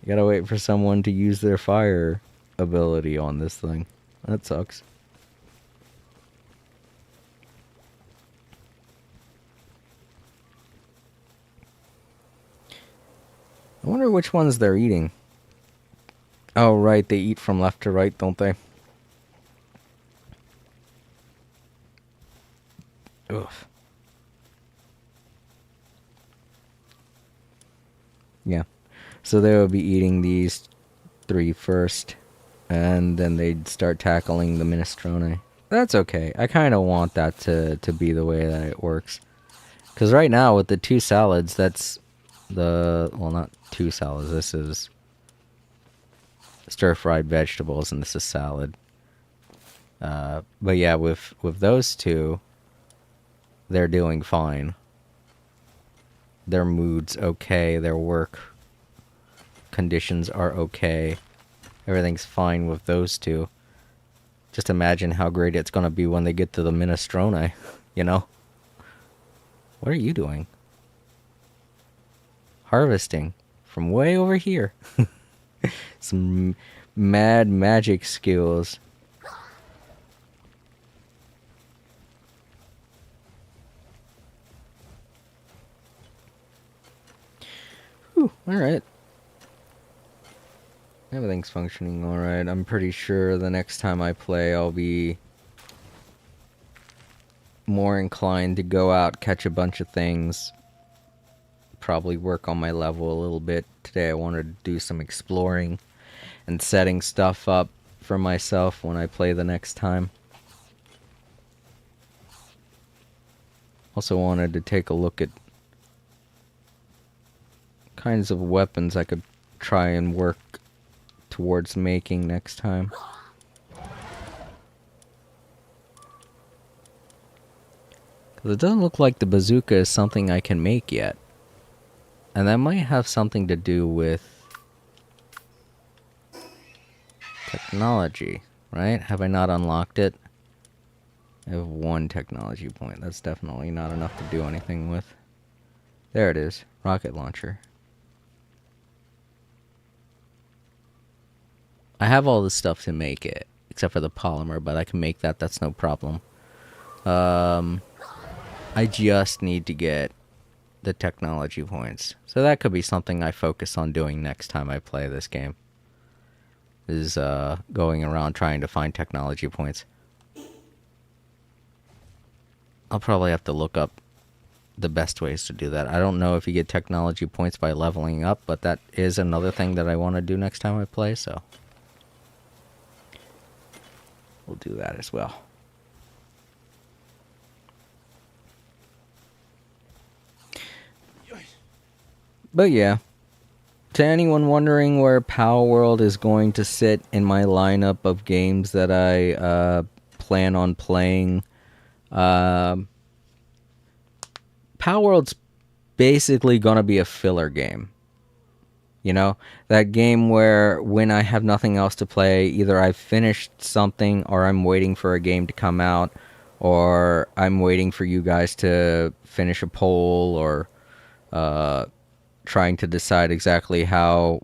You gotta wait for someone to use their fire ability on this thing. That sucks. I wonder which ones they're eating. Oh, right, they eat from left to right, don't they? Oof. Yeah. So they would be eating these 3 first, and then they'd start tackling the minestrone. That's okay. I kind of want that to be the way that it works. Because right now, with the 2 salads, that's the... well, not 2 salads. This is stir-fried vegetables, and this is salad. But yeah, with those 2, they're doing fine. Their mood's okay. Their work conditions are okay. Everything's fine with those 2. Just imagine how great it's going to be when they get to the minestrone, you know? What are you doing? Harvesting from way over here. Some mad magic skills. Whew, alright. Everything's functioning alright. I'm pretty sure the next time I play, I'll be more inclined to go out, catch a bunch of things, probably work on my level a little bit. Today I wanted to do some exploring and setting stuff up for myself when I play the next time. Also wanted to take a look at kinds of weapons I could try and work towards making next time. Because it doesn't look like the bazooka is something I can make yet. And that might have something to do with technology, right? Have I not unlocked it? I have 1 technology point. That's definitely not enough to do anything with. There it is. Rocket launcher. I have all the stuff to make it, except for the polymer, but I can make that. That's no problem. I just need to get the technology points. So that could be something I focus on doing next time I play this game. Is going around trying to find technology points. I'll probably have to look up the best ways to do that. I don't know if you get technology points by leveling up, but that is another thing that I want to do next time I play, so we'll do that as well. But yeah, to anyone wondering where Palworld is going to sit in my lineup of games that I plan on playing, Palworld's basically gonna be a filler game. You know, that game where when I have nothing else to play, either I've finished something or I'm waiting for a game to come out, or I'm waiting for you guys to finish a poll, or trying to decide exactly how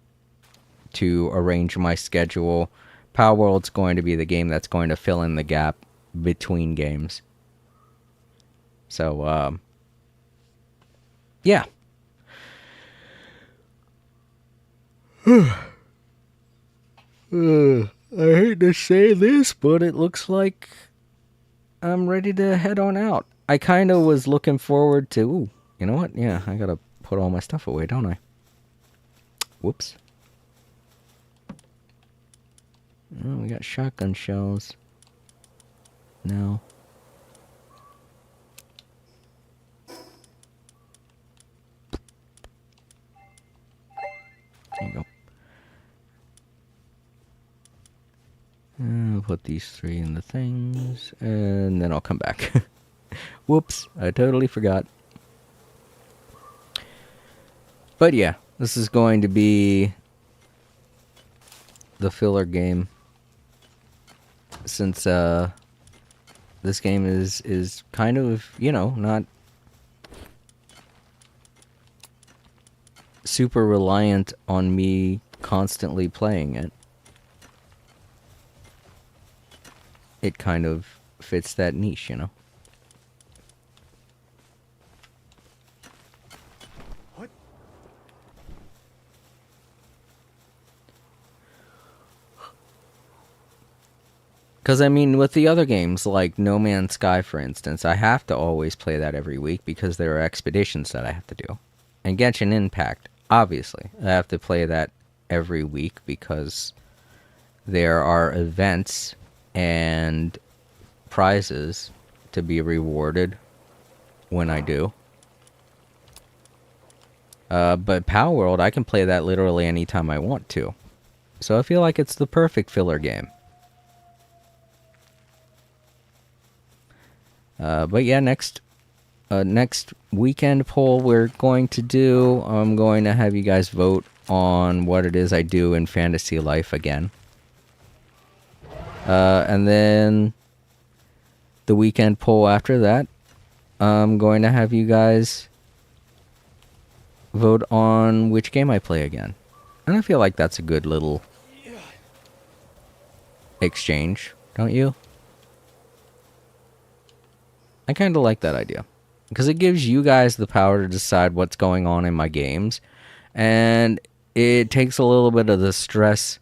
to arrange my schedule. Palworld's going to be the game that's going to fill in the gap between games. So, yeah. I hate to say this, but it looks like I'm ready to head on out. I kind of was looking forward to... Ooh, you know what? Yeah, I gotta put all my stuff away, don't I? Whoops. Oh, we got shotgun shells. No. There you go. I'll put these 3 in the things, and then I'll come back. Whoops, I totally forgot. But yeah, this is going to be the filler game. Since this game is kind of, you know, not super reliant on me constantly playing it. It kind of fits that niche, you know? What? Because, I mean, with the other games, like No Man's Sky, for instance, I have to always play that every week because there are expeditions that I have to do. And Genshin Impact, obviously, I have to play that every week because there are events and prizes to be rewarded when I do. But Palworld, I can play that literally anytime I want to. So I feel like it's the perfect filler game. But yeah, next weekend poll we're going to do, I'm going to have you guys vote on what it is I do in fantasy life again. And then the weekend poll after that, I'm going to have you guys vote on which game I play again. And I feel like that's a good little exchange, don't you? I kind of like that idea. Because it gives you guys the power to decide what's going on in my games. And it takes a little bit of the stress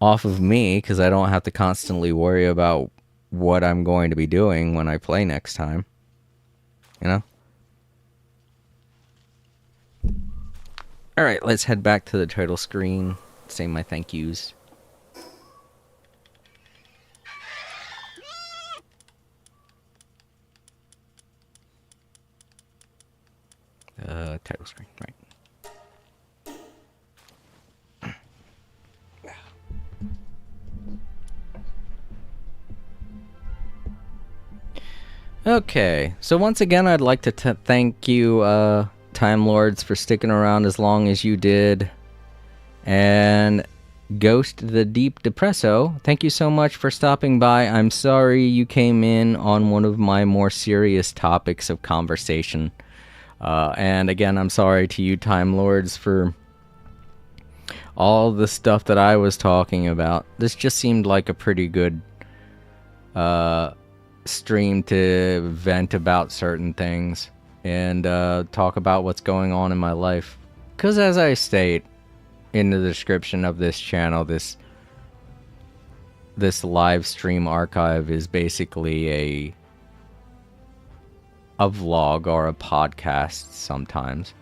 off of me, because I don't have to constantly worry about what I'm going to be doing when I play next time. You know? Alright, let's head back to the title screen. Say my thank yous. Title screen, right. Okay, so once again, I'd like to thank you, Time Lords, for sticking around as long as you did. And Ghost the Deep Depresso, thank you so much for stopping by. I'm sorry you came in on one of my more serious topics of conversation. And again, I'm sorry to you, Time Lords, for all the stuff that I was talking about. This just seemed like a pretty good stream to vent about certain things and talk about what's going on in my life. Because as I state in the description of this channel, this live stream archive is basically a vlog or a podcast sometimes.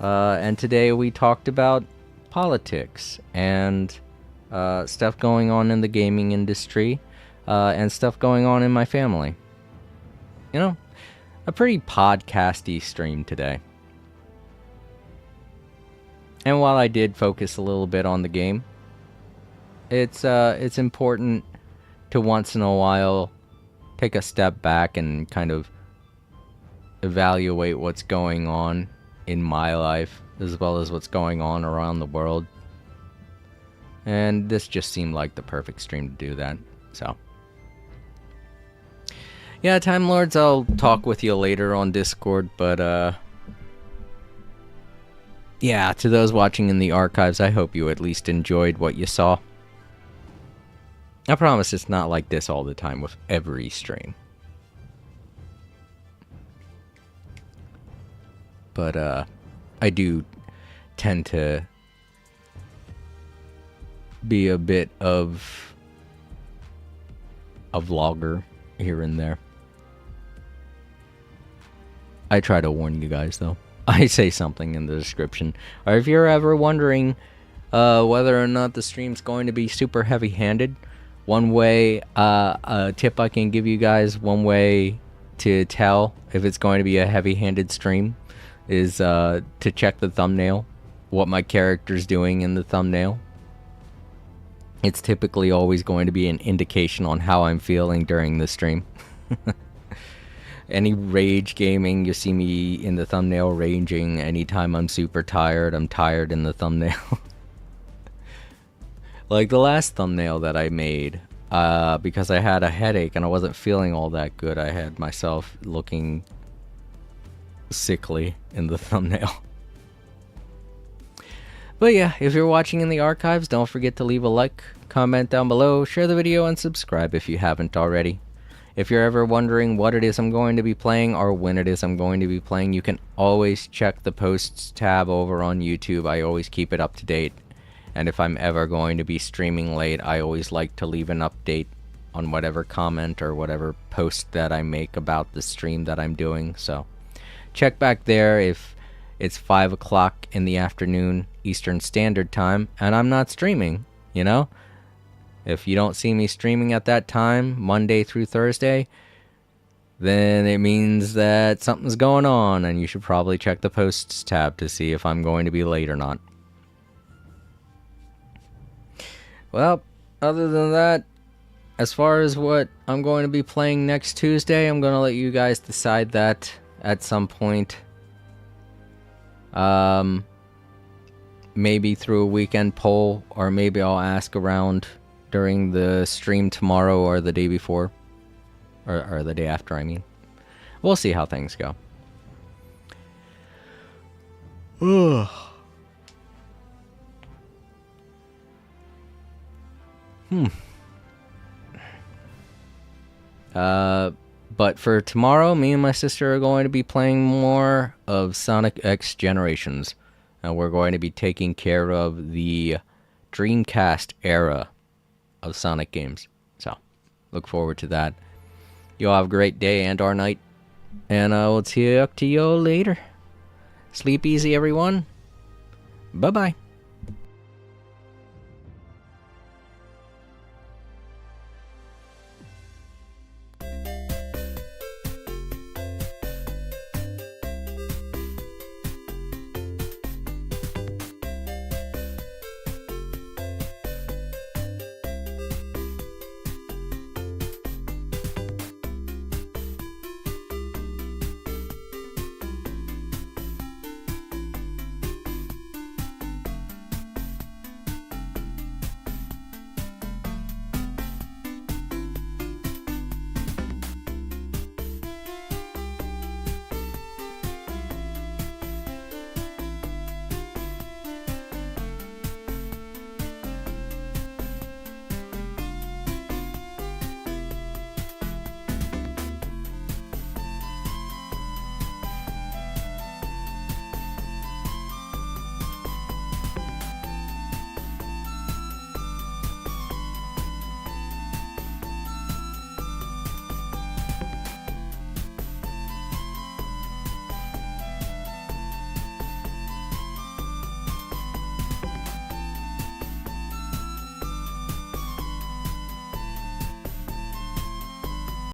And today we talked about politics and stuff going on in the gaming industry and stuff going on in my family. You know, a pretty podcasty stream today. And while I did focus a little bit on the game, it's important to once in a while take a step back and kind of evaluate what's going on in my life as well as what's going on around the world. And this just seemed like the perfect stream to do that. So yeah, Time Lords, I'll talk with you later on Discord, but yeah, to those watching in the archives, I hope you at least enjoyed what you saw. I promise it's not like this all the time with every stream. But I do tend to be a bit of a vlogger here and there. I try to warn you guys, though. I say something in the description. Or if you're ever wondering whether or not the stream's going to be super heavy-handed, one way, a tip I can give you guys, one way to tell if it's going to be a heavy-handed stream is to check the thumbnail, what my character's doing in the thumbnail. It's typically always going to be an indication on how I'm feeling during the stream. Any rage gaming, you see me in the thumbnail raging. Anytime I'm super tired, I'm tired in the thumbnail. Like the last thumbnail that I made, because I had a headache and I wasn't feeling all that good, I had myself looking sickly in the thumbnail. But yeah, if you're watching in the archives, don't forget to leave a like, comment down below, share the video, and subscribe if you haven't already. If you're ever wondering what it is I'm going to be playing or when it is I'm going to be playing, you can always check the posts tab over on YouTube. I always keep it up to date. And if I'm ever going to be streaming late, I always like to leave an update on whatever comment or whatever post that I make about the stream that I'm doing. So check back there if it's 5 o'clock in the afternoon Eastern Standard Time and I'm not streaming, you know? If you don't see me streaming at that time, Monday through Thursday, then it means that something's going on and you should probably check the posts tab to see if I'm going to be late or not. Well, other than that, as far as what I'm going to be playing next Tuesday, I'm going to let you guys decide that at some point. Maybe through a weekend poll, or maybe I'll ask around during the stream tomorrow or the day before. Or the day after, I mean. We'll see how things go. But for tomorrow, me and my sister are going to be playing more of Sonic X Generations. And we're going to be taking care of the Dreamcast era of Sonic games. So, look forward to that. You all have a great day and or night. And I will talk to you all later. Sleep easy, everyone. Bye-bye.